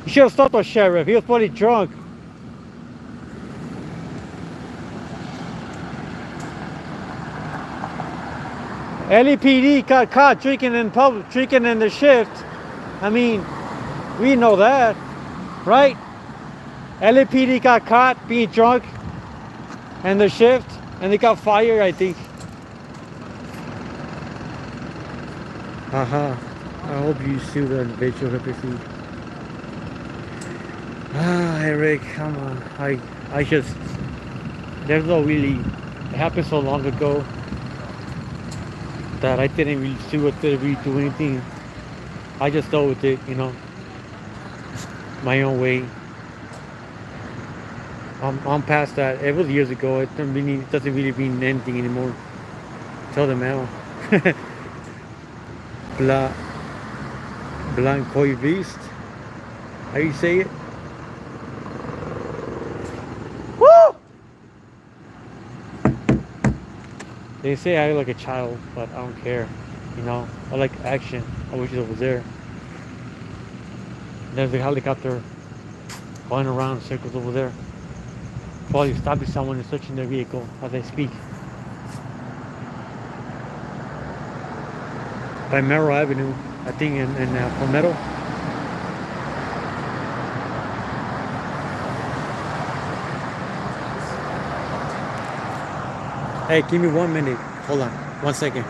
You should have stopped the sheriff. He was probably drunk. LAPD got caught drinking in public, drinking in the shift. I mean, we know that, right? LAPD got caught being drunk in the shift, and they got fired, I think. I hope you sue the individual repeatedly. Eric, come on. I just, there's no really, it happened so long ago that I didn't really sue it, didn't really do anything. I just dealt with it, you know, my own way. I'm past that. It was years ago. It doesn't really mean anything anymore. Tell them now. Blancoy Beast. How you say it? Woo! They say I look like a child, but I don't care. You know, I like action. I wish it was there. There's a helicopter going around in circles over there. Probably stopping someone and searching their vehicle as I speak. By Merrill Avenue, I think in Palmetto. Hey, give me 1 minute. Hold on, 1 second.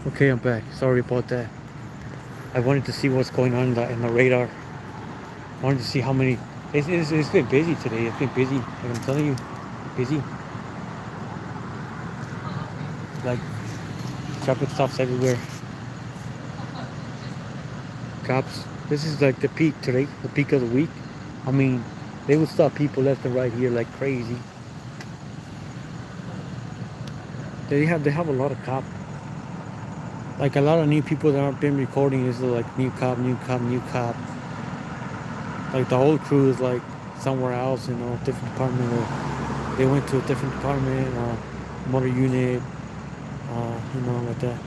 Okay, I'm back. Sorry about that. I wanted to see what's going on in the radar. I wanted to see how many. It's been busy today. It's been busy. Like I'm telling you, busy. Like traffic stops everywhere. Cops. This is like the peak today, the peak of the week. I mean, they would stop people left and right here like crazy. They have a lot of cops. Like a lot of new people that have been recording is like new cop, new cop, new cop. Like the whole crew is like somewhere else, you know, different department, or they went to a different department, motor unit, you know, like that.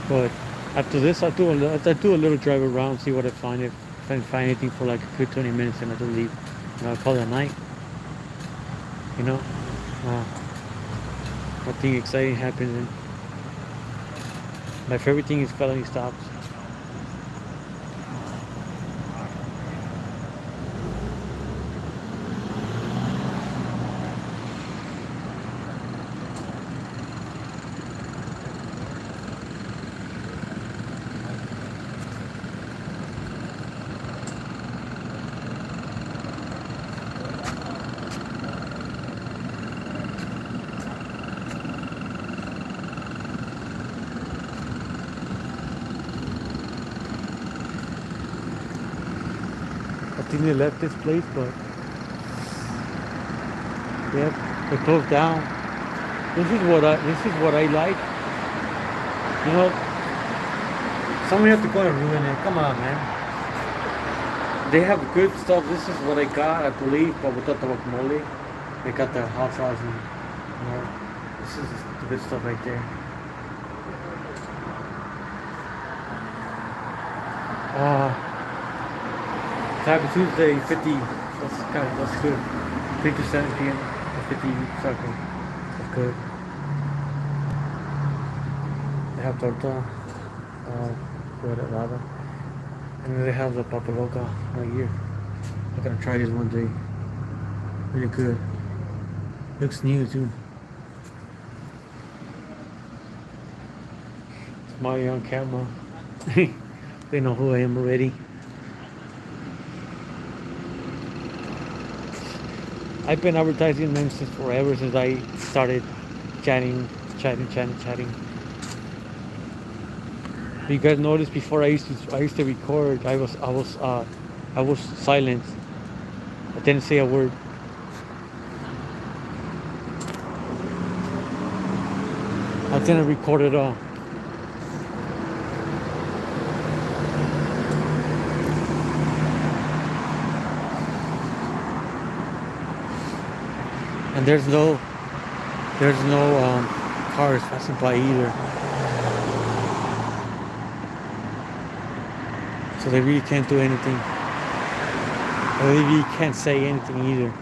But after this, I do a little drive around, see what I find. If I can find anything for like a good 20 minutes, and I do leave. And I'll call it a night. You know, nothing exciting happening. My favorite thing is felony stops. I think they left this place, but yep, they closed down. This is what I like. You know, somebody has to go and ruin it. Come on, man. They have good stuff. This is what I got, I believe, but without the guacamole. They got the hot sauce and, you know, this is the good stuff right there. Taco Tuesday, 50. That's good. 3 to 7 p.m. 50 taco. That's good. They have torta, lava, and then they have the papa loca right here. I'm gonna try this one day. Really good. Looks new too. Smiley on camera. They know who I am already. I've been advertising them since forever, since I started chatting. You guys noticed before I used to record. I was silent. I didn't say a word. I didn't record at all. And there's no cars passing by either. So they really can't do anything. Or they really can't say anything either.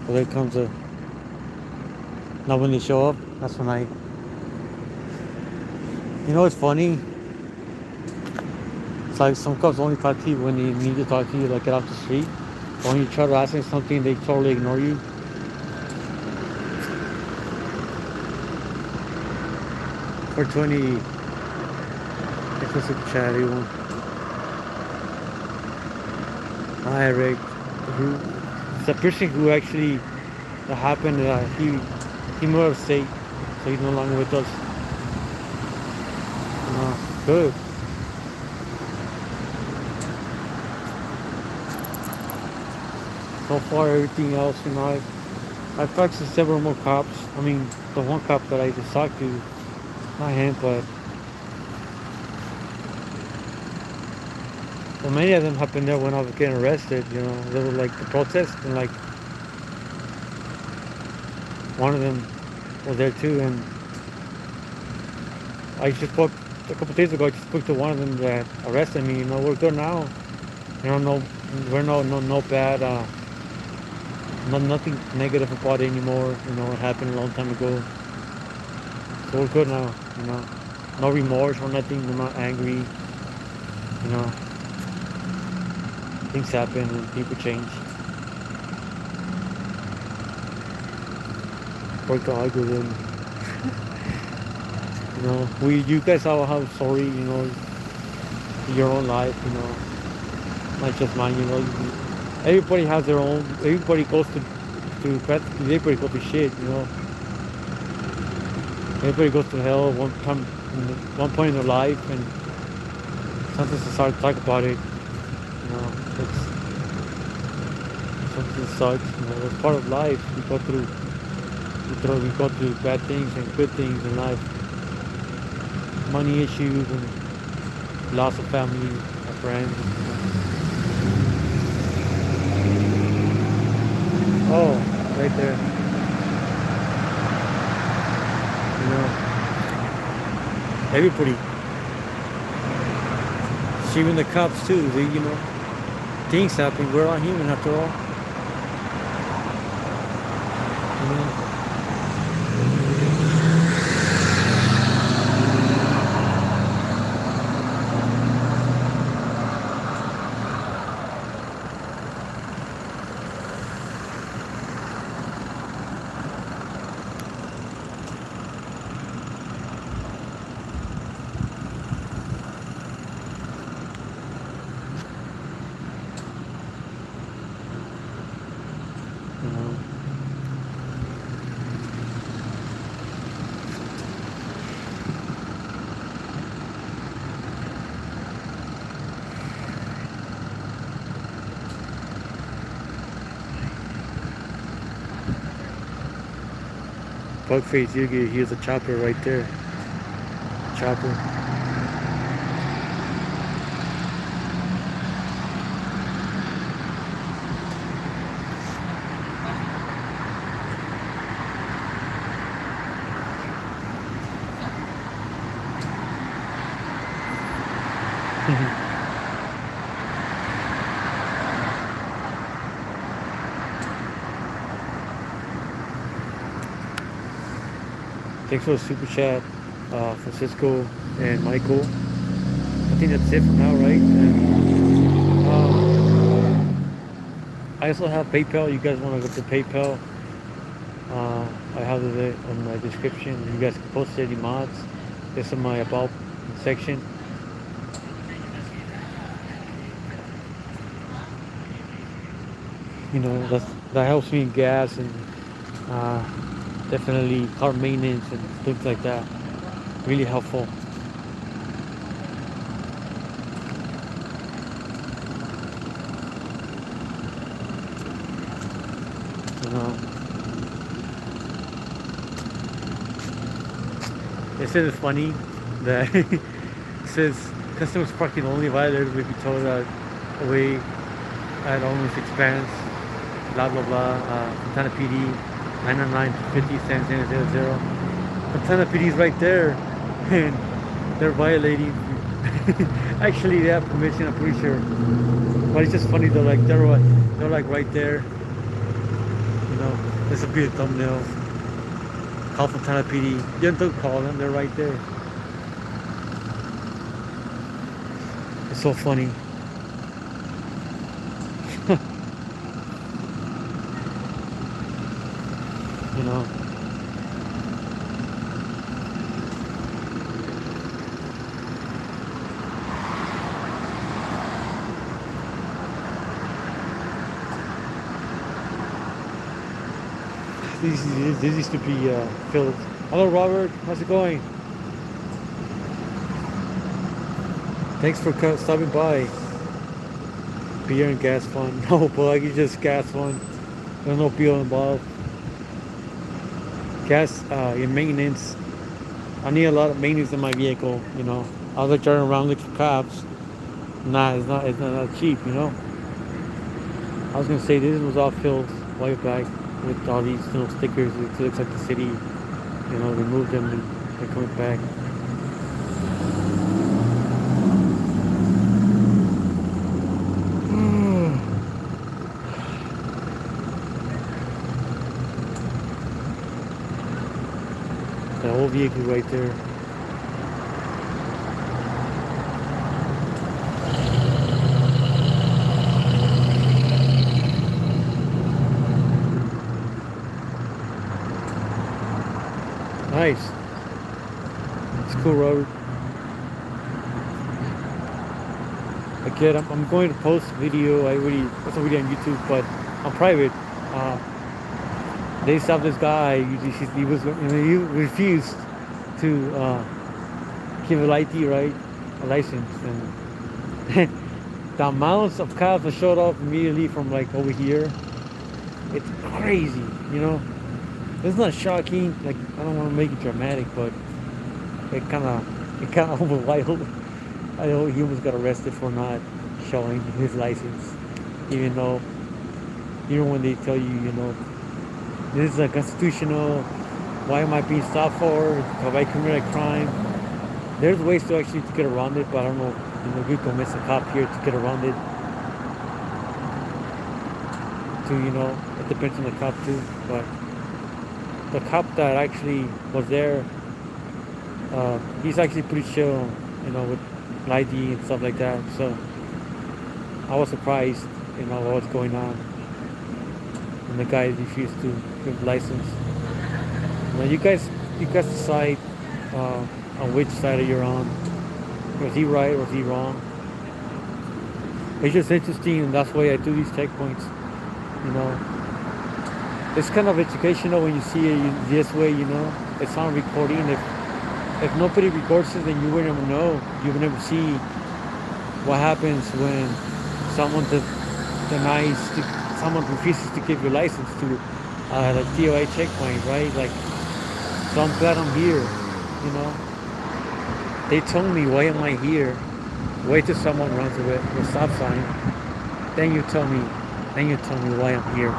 So there comes a. Now when they show up, that's when I. You know what's funny? It's like some cops only talk to you when they need to talk to you, like get off the street. But when you try to ask them something, they totally ignore you. For 20, it's a super chat, everyone. Hi, Rick. It's a person who actually that happened. He moved out of state, so he's no longer with us. Good. So far, everything else, I've talked to several more cops. I mean, the one cop that I just talked to, not him, but well, many of them have been there when I was getting arrested. They were like the protest, and like one of them was there too. And I just spoke a couple days ago. I just spoke to one of them that arrested me. We're good now. No, we're no bad. Nothing negative about it anymore. It happened a long time ago. So we're good now. No remorse or nothing. We're not angry. Things happen and people change. Work hard with them. You guys all have story. Your own life. Not just mine. Everybody has their own. Everybody goes to everybody goes to shit. Everybody goes to hell one point in their life, and sometimes it's hard to talk about it. It's something sucks. It's part of life. We go through bad things and good things in life. Money issues and loss of family, of friends. Oh, right there. Everybody. Even the cops too. Things happen. We're all human after all. Bugface, here's a chopper right there. Chopper. Thanks for the super chat, Francisco and Michael. I think that's it for now, right? And, I also have PayPal. You guys want to go to PayPal? I have it in my description. You guys can post any mods. It's in my about section. You know, that helps me in gas and uh, definitely car maintenance and things like that. Really helpful. You know, it says it's funny that it says customers parking only violators will be towed away at almost expense. Blah blah blah. Fontana PD 999 50 cents 000. Fontana PD is right there, and they're violating. Actually, they have permission. I'm pretty sure, but it's just funny. They're like right there. You know, this would be a thumbnail. Call Fontana PD. You don't call them. They're right there. It's so funny. You know. These used to be filled. Hello, Robert. How's it going? Thanks for stopping by. Beer and gas fund. No, bug. It's just gas fund. There's no bill involved. Gas in maintenance. I need a lot of maintenance in my vehicle. You know, I was like driving around looking for cops. Nah, it's not. It's not cheap. You know. I was gonna say this was all filled way back with all these little stickers. It looks like the city, you know, removed them and they're coming back. The whole vehicle right there. Nice. It's cool, Robert. Again, I'm going to post a video. That's a video on YouTube, but on private. They stopped this guy. He he refused to give an ID, right? A license, and the amounts of cops that showed up immediately from like over here. It's crazy, you know. It's not shocking. Like, I don't want to make it dramatic, but it kind of overwhelmed. I know he almost got arrested for not showing his license, even when they tell you, you know, this is a constitutional. Why am I being stopped for? Have I committed a crime? There's ways to actually to get around it, but I don't know. You know, you can miss a cop here to get around it. You know, it depends on the cop too, but the cop that actually was there, he's actually pretty chill, you know, with ID and stuff like that. So I was surprised, you know, what was going on, and the guy refused to give license. Now you guys decide on which side you're on. Was he right? Was he wrong? It's just interesting, and that's why I do these checkpoints. You know, it's kind of educational when you see it this way. You know, it's on recording. If nobody records it, then you will never know. You will never see what happens when someone someone refuses to give you license to like DOI checkpoint, right? Like, so I'm glad I'm here. You know, they told me, why am I here? Wait till someone runs away with a stop sign. Then you tell me why I'm here.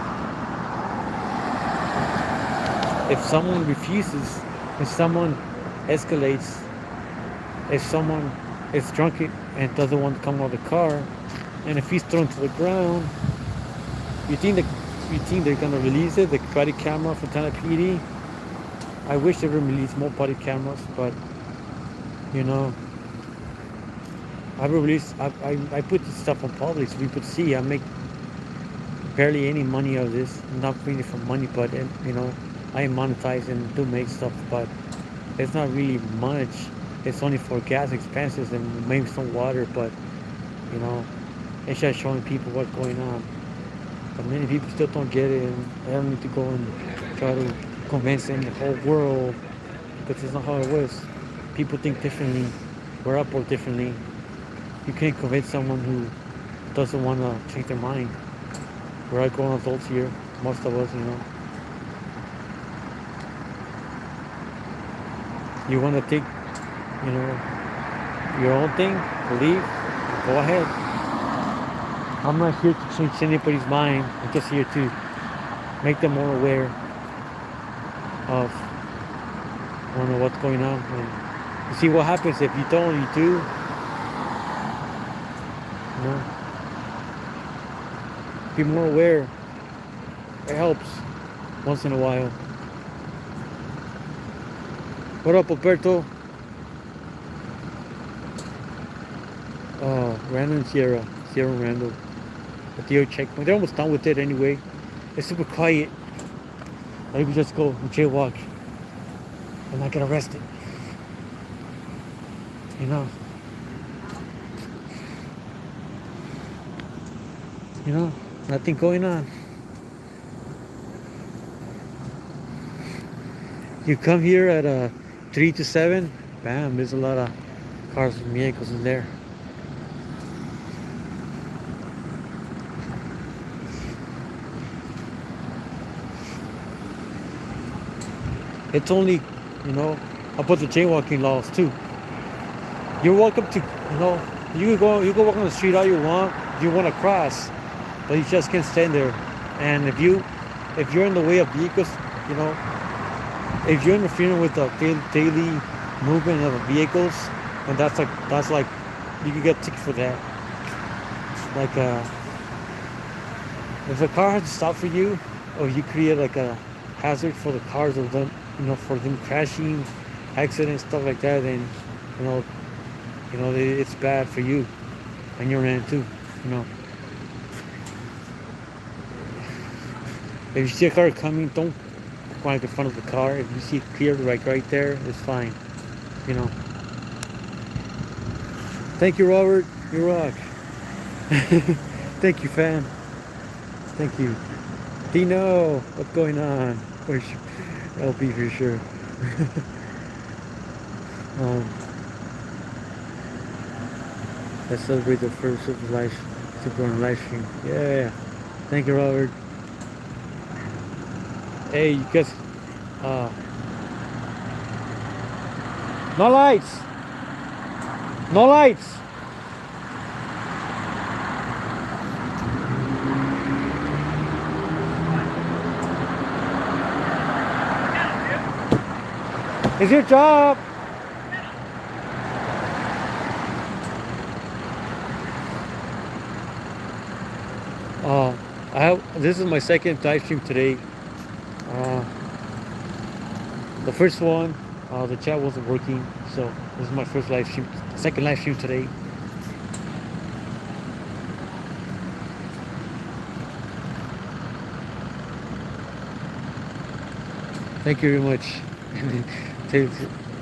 If someone refuses, if someone escalates, if someone is drunk and doesn't want to come out of the car, and if he's thrown to the ground, you think they're gonna release it? The body camera for Fontana PD. I wish they would release more body cameras, but you know, I put this stuff on public so people see. barely any money out of this. Not really for money, but you know, I monetize and do make stuff, but it's not really much. It's only for gas expenses and maybe some water, but you know, it's just showing people what's going on. But many people still don't get it, and I don't need to go and try to convince them the whole world because it's not how it was. People think differently. We're up or differently. You can't convince someone who doesn't want to change their mind. We're all grown adults here, most of us, you know. You want to take, you know, your own thing, believe, go ahead. I'm not here to change anybody's mind. I'm just here to make them more aware of, I don't know what's going on. And you see what happens if you don't, you do. You know, be more aware. It helps once in a while. What up, Alberto? Randall and Sierra and Randall. At the checkpoint. They're almost done with it anyway. It's super quiet. Maybe just go and jaywalk and not get arrested. You know. You know, nothing going on. You come here at 3 to 7, bam, there's a lot of cars and vehicles in there. It's only, you know, about the jaywalking laws too. You're welcome to, you know, you can walk on the street all you want. You want to cross, but you just can't stand there. And if you're in the way of vehicles, you know, if you're interfering with the daily movement of vehicles, and that's like you can get ticked for that. Like if a car has to stop for you, or you create like a hazard for the cars, or them, you know, for them crashing, accidents, stuff like that, then you know it's bad for you and your end too. You know, if you see a car coming, don't right in front of the car. If you see it clear right there, it's fine. You know. Thank you, Robert. You rock. Thank you, fam. Thank you. Dino, what's going on? LP for sure. Let's celebrate the first super on live stream. Yeah. Thank you, Robert. Hey, you guys. No lights. No lights. It's your job. This is my second live stream today. The first one, the chat wasn't working, so this is my first live stream, second live stream today. Thank you very much,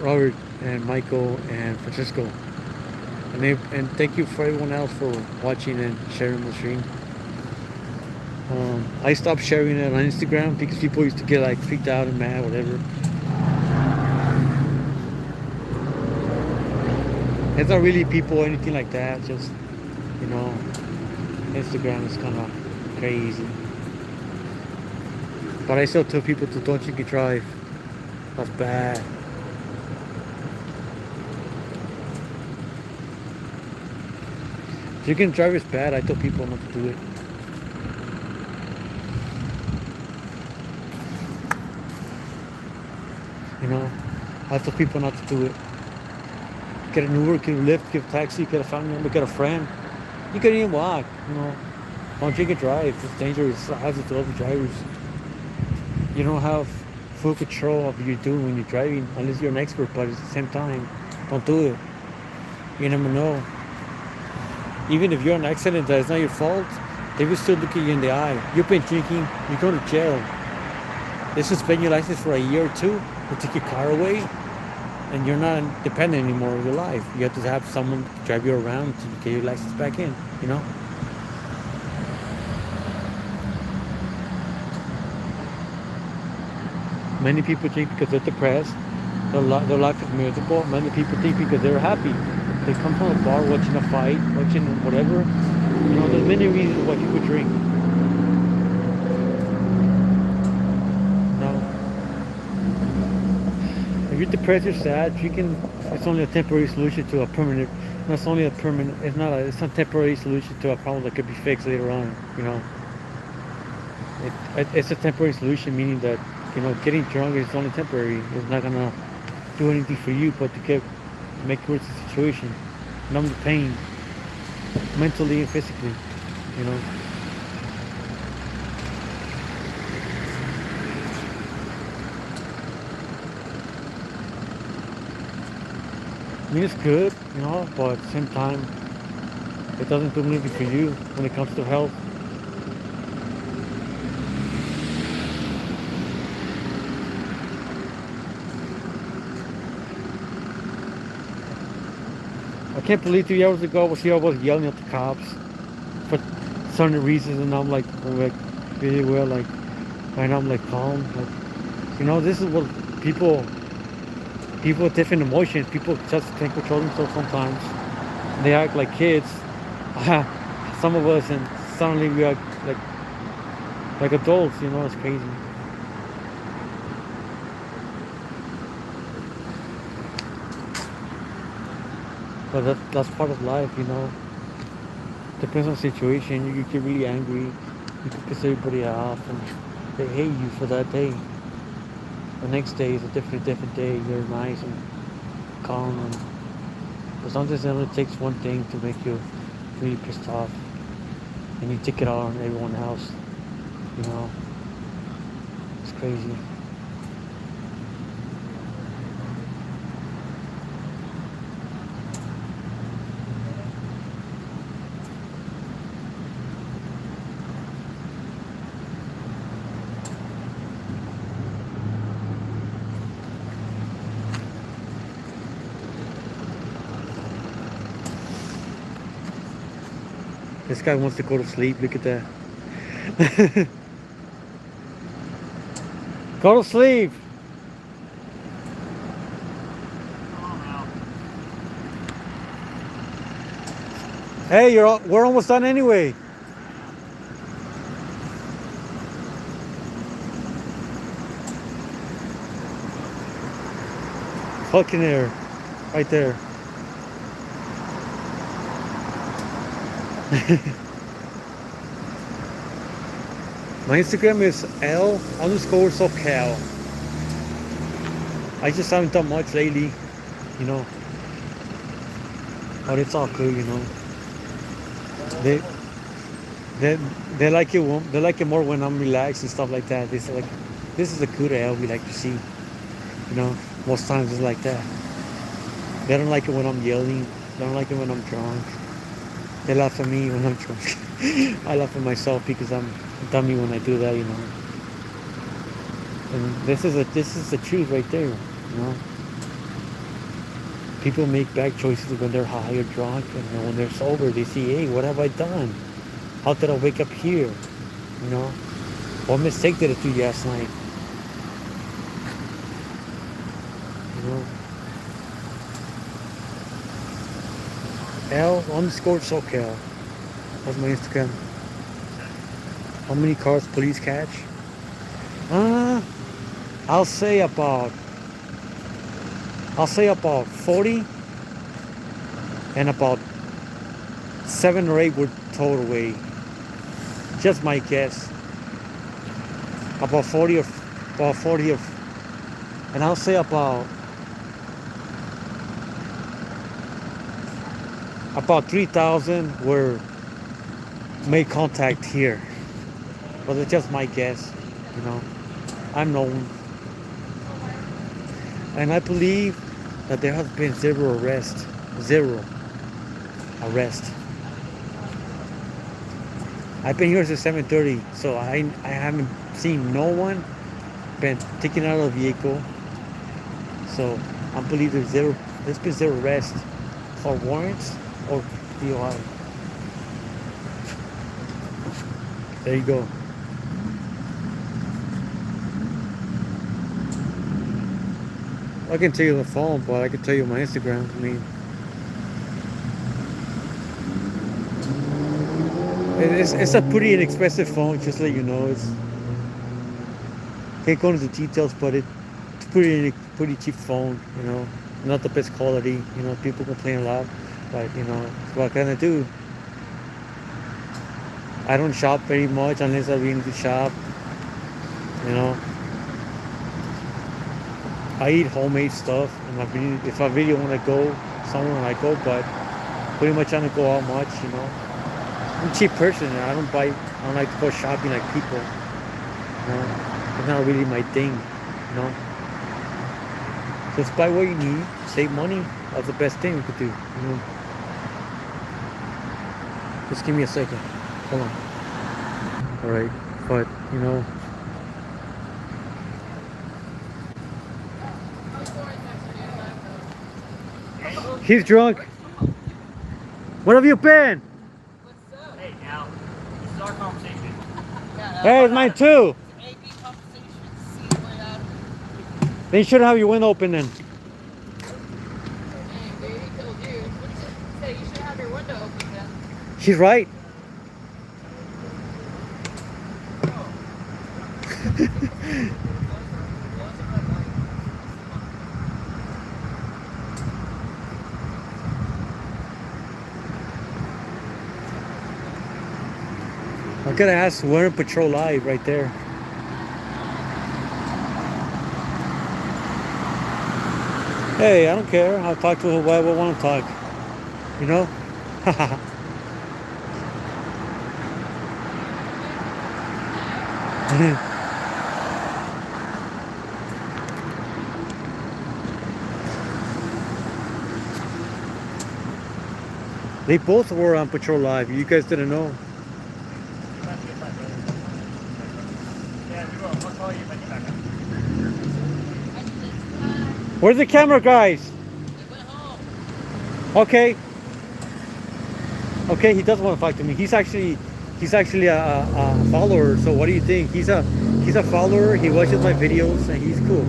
Robert and Michael and Francisco, and thank you for everyone else for watching and sharing the stream. I stopped sharing it on Instagram because people used to get like freaked out and mad, whatever. It's not really people or anything like that, just, you know, Instagram is kind of crazy. But I still tell people to don't drink and drive. That's bad. Drinking and drive is bad. I tell people not to do it. You know, I tell people not to do it. Get an Uber, get a Lyft, get a taxi, get a family member, get a friend. You can even walk, you know. Don't drink and drive. It's dangerous. It's a hazard to other drivers. You don't have full control of what you're doing when you're driving, unless you're an expert, but at the same time, don't do it. You never know. Even if you're in an accident that is not your fault, they will still look at you in the eye. You've been drinking, you're going to jail. They suspend your license for a year or two. They take your car away, and you're not dependent anymore of your life. You have to have someone drive you around to get your license back in, you know? Many people drink because they're depressed. Their life is miserable. Many people think because they're happy. They come from a bar watching a fight, watching whatever. You know, there's many reasons why people drink. No. If you're depressed or sad, drinking it's only a temporary solution to a permanent. It's only a permanent. It's not a. It's not a temporary solution to a problem that could be fixed later on. You know. It's a temporary solution, meaning that getting drunk is only temporary. It's not gonna do anything for you, but to make worse the situation, numb the pain, mentally and physically. You know. I mean, it's good, but at the same time, it doesn't do anything for you when it comes to health. I can't believe 3 hours ago I was yelling at the cops for certain reasons, and I'm like really well, like, and I'm like calm, like, this is what people with different emotions. People just can't control themselves sometimes. They act like kids, some of us, and suddenly we act like adults. It's crazy. But that's part of life, Depends on the situation. You get really angry. You can piss everybody off, and they hate you for that day. The next day is a different day. You're nice and calm, but sometimes it only takes one thing to make you really pissed off, and you take it out on everyone else. It's crazy. This guy wants to go to sleep. Look at that. Go to sleep. Hey, we're almost done anyway. Fucking there, right there. My Instagram is L_SoCal. I just haven't done much lately, but it's all good, They like it. They like it more when I'm relaxed and stuff like that. They say like, this is a good L we like to see. Most times it's like that. They don't like it when I'm yelling. They don't like it when I'm drunk. They laugh at me when I'm drunk. I laugh at myself because I'm a dummy when I do that, And this is the truth right there, People make bad choices when they're high or drunk, and when they're sober, they see, hey, what have I done? How did I wake up here? What mistake did I do last night? L_SoCal. That's my Instagram. How many cars police catch? I'll say about 40, and about 7 or 8 were towed away. Just my guess. About 40 and I'll say about 3,000 were made contact here. But it's just my guess, I'm known. And I believe that there has been zero arrest. I've been here since 7:30, so I haven't seen no one been taken out of the vehicle. So I believe there's been zero arrest for warrants or DOI. There you go. I can tell you the phone, but I can tell you my Instagram. I mean, it's a pretty inexpensive phone, just to let you know. It's can't go into the details, but it's pretty cheap phone. You know, not the best quality. You know, people complain a lot, but you know, what can I do? I don't shop very much unless I really need to shop. You know, I eat homemade stuff, and if I really want to go somewhere, I go. But pretty much I don't go out much. You know, I'm a cheap person. And I don't like to go shopping like people. You know, it's not really my thing. You know, just buy what you need, save money. That's the best thing you could do. You know, just give me a second. Hold on. All right, but you know. He's drunk. Where have you been? Hey, now, this is our conversation. Hey, it's mine too. Then you shouldn't have your window open then. She's right. I could ask we're in Patrol Live right there. Hey, I don't care. I'll talk to whoever I want to talk. You know? They both were on Patrol Live. You guys didn't know. Yeah, you will. I'll call you when you're back up. Where's the camera guys? Okay. Okay, he does want to talk to me. He's actually a follower. So what do you think? He's a follower. He watches my videos and he's cool.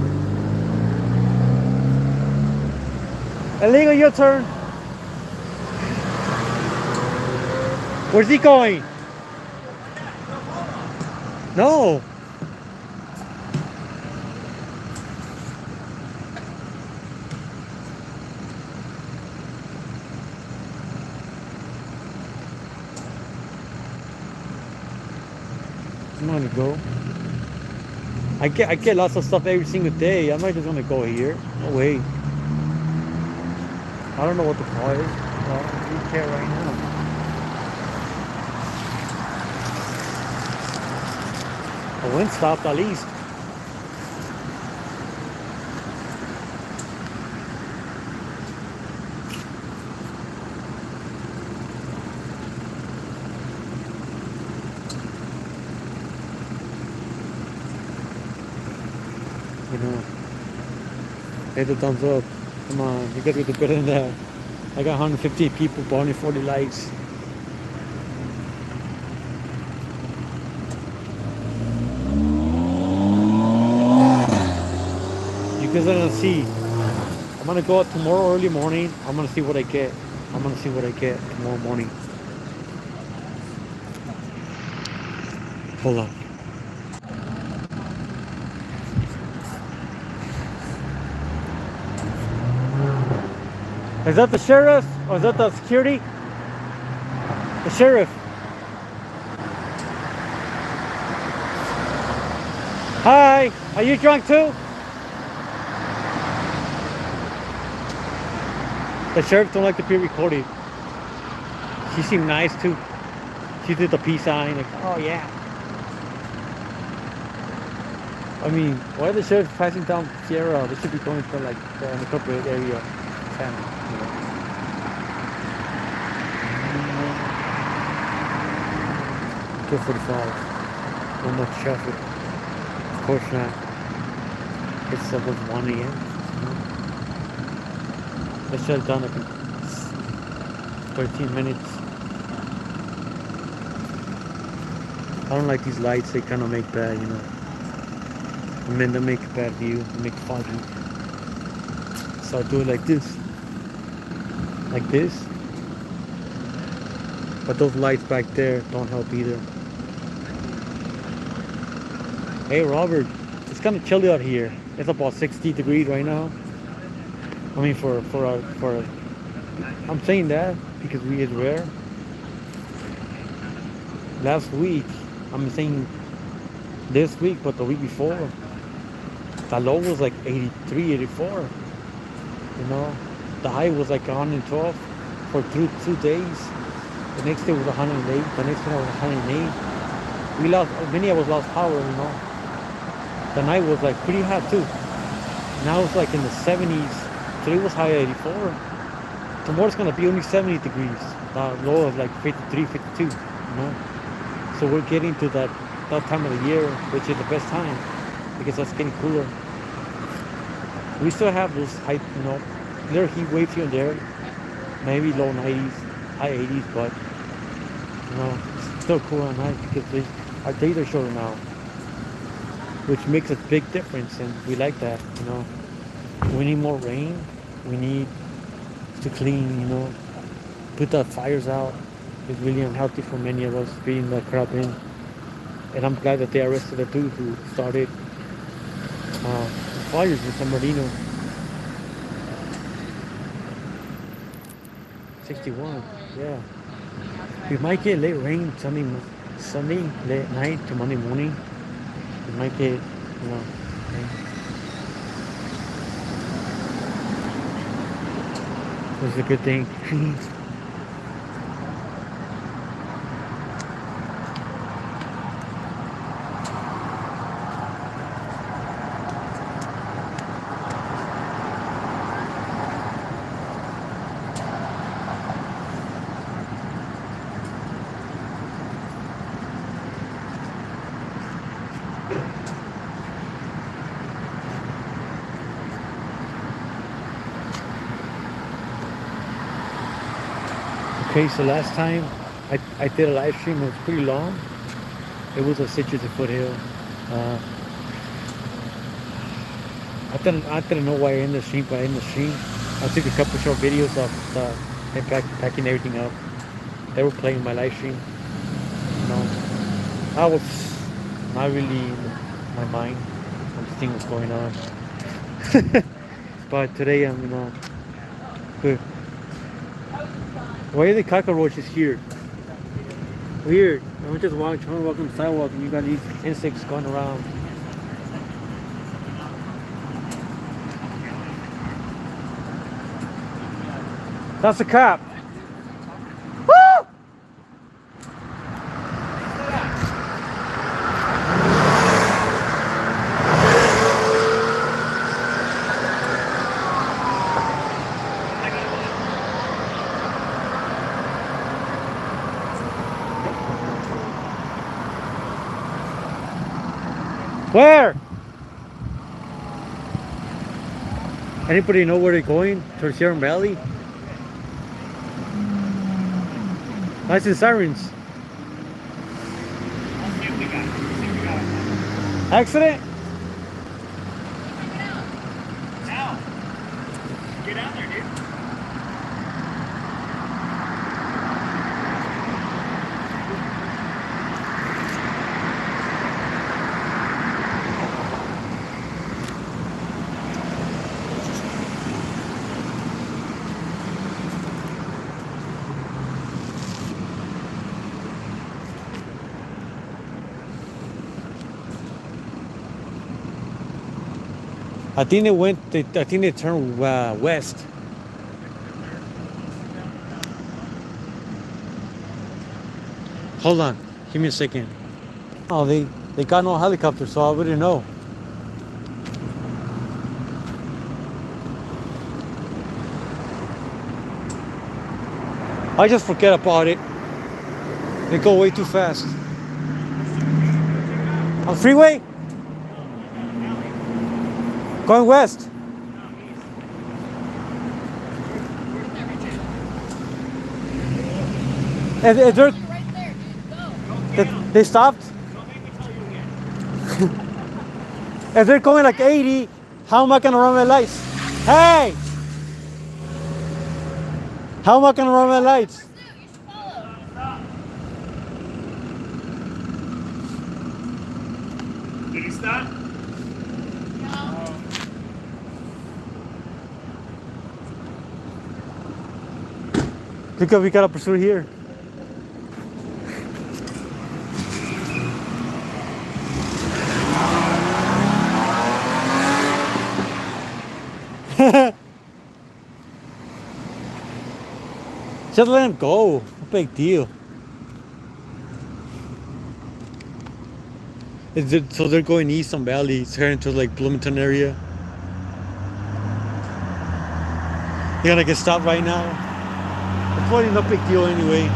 Illegal, your turn. Where's he going? No. I'm gonna go. I get lots of stuff every single day. I'm not just gonna go here. No way. I don't know what the car is. I don't really care right now. The wind stopped at least. You know, hit the thumbs up. Come on, you guys can do better than that. I got 150 people, but only 40 likes. You guys are gonna see. I'm gonna go out tomorrow early morning. I'm gonna see what I get. I'm gonna see what I get tomorrow morning. Hold on. Is that the sheriff or is that the security? The sheriff. Hi, are you drunk too? The sheriff don't like to be recorded. She seemed nice too. She did the peace sign, like, oh yeah. I mean, why are the sheriff passing down Sierra? They should be going to like the unincorporated area, Fontana, you know. 2:45. No much traffic. Of course not. It's almost 1 a.m. You know? Let's shut it down like in 13 minutes. I don't like these lights. They kind of make bad, you know. I mean, they make a bad view. They make foggy. So I do it like this. Like this. But those lights back there don't help either. Hey Robert, it's kind of chilly out here. It's about 60 degrees right now. I mean I'm saying that because we is rare. Last week, I'm saying this week, but the week before, the low was like 83, 84. You know, the high was like 112 for 2 days. The next day was 108. The next day was 108. Many of us lost power, you know. The night was like pretty hot too. Now it's like in the 70s. Today was high at 84. Tomorrow's gonna be only 70 degrees. The low of like 53, 52, you know. So we're getting to that time of the year, which is the best time because it's getting cooler. We still have those high, you know, little heat waves here and there. Maybe low 90s, high 80s, but you know, it's still cool at night because our days are shorter now, which makes a big difference, and we like that, you know. We need more rain. We need to clean, you know, put the fires out. It's really unhealthy for many of us being the crop in. And I'm glad that they arrested the dude who started the fires in San Bernardino. 61, yeah. We might get late rain Sunday late night to Monday morning. We might get, you know, rain. Which is a good thing. Okay, so last time I did a live stream. It was pretty long. It was a Citrus foothill. I didn't know why I ended the stream, but I ended the stream. I took a couple short videos of packing everything up. They were playing my live stream. You know, I was not really in my mind. I'm just thinking what's going on. But today I'm, you know, good. Why are the cockroaches here? Weird. I'm just trying to walk on the sidewalk and you got these insects going around. That's a cop. Woo! Where? Anybody know where they're going? Towards Sierra Valley? Lights and sirens. Accident? Now, get out there, dude. I think they turned west. Hold on, give me a second. Oh, they got no helicopter, so I wouldn't know. I just forget about it. They go way too fast. On freeway? Going west. Is there, Right there, dude. Go. they stopped? Don't make me tell you again. If they're going like 80, how am I gonna run my lights? Hey! How am I gonna run my lights? You should follow. Did he stop? No. Because we got a pursuit here. Just let him go. No big deal. So they're going east on Valley, it's heading to like Bloomington area. You're gonna get stopped right now. It's probably no big deal anyway.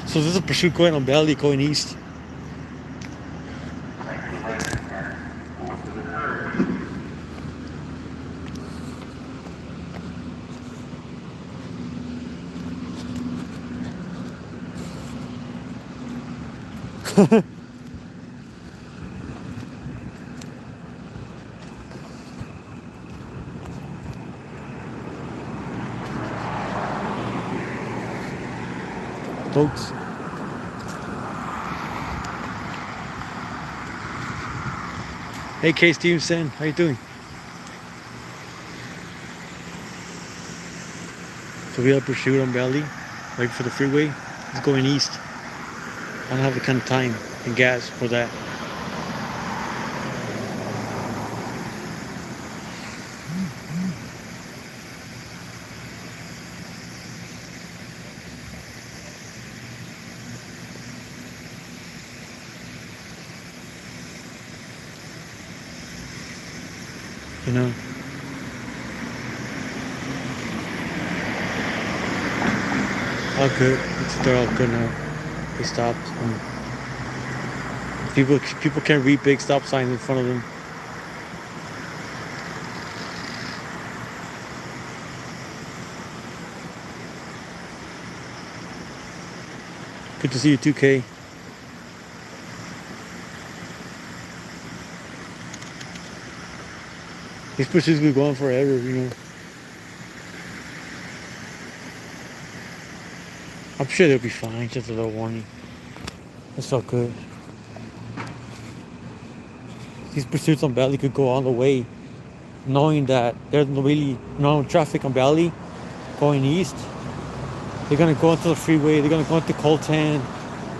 So there's a pursuit going on Valley, going east. Folks. Hey, K. Stevenson, how you doing? So we have pursuit on Valley, right for the freeway. It's going east. I don't have the kind of time and gas for that. You know. All good. They're all good now. They stopped. People can't read big stop signs in front of them. Good to see you, 2K. These pursuits be going forever, you know. I'm sure they'll be fine, just a little warning. It's all good. These pursuits on Valley could go all the way, knowing that there's really no traffic on Valley going east. They're gonna go into the freeway, they're gonna go into Colton,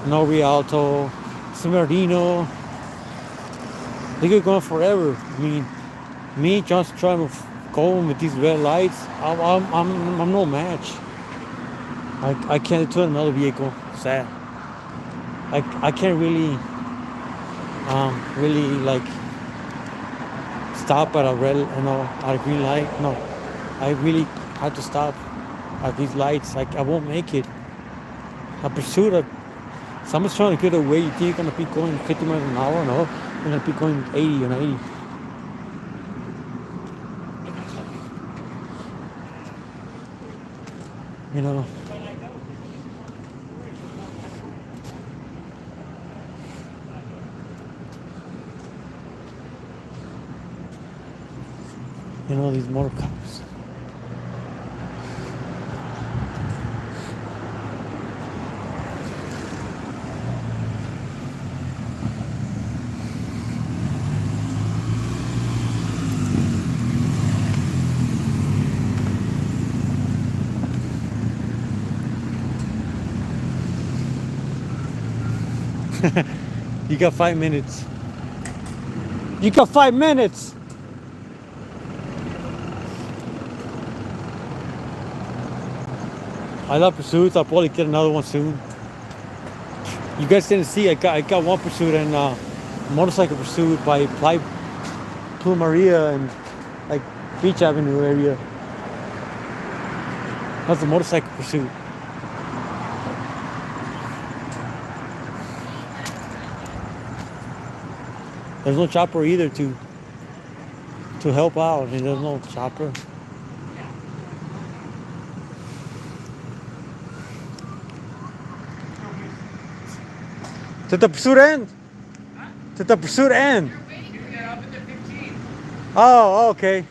No Rialto, San Bernardino. They could go on forever. I mean, me just trying to go with these red lights, I'm no match. I can't turn another vehicle. Sad. I can't really like stop at a red, at a green light. No, I really have to stop at these lights. I won't make it. A pursuit. Someone's trying to get away. You think you're gonna be going 50 miles an hour? No, you're gonna be going 80 or 90. You know. You know, these motor cops. You got 5 minutes. You got 5 minutes. I love pursuits. I'll probably get another one soon. You guys didn't see. I got one pursuit, and motorcycle pursuit by Plumeria and like Beach Avenue area. That's a motorcycle pursuit. There's no chopper either to help out. I mean, there's no chopper. Did the pursuit end? Did the pursuit end? Oh, okay.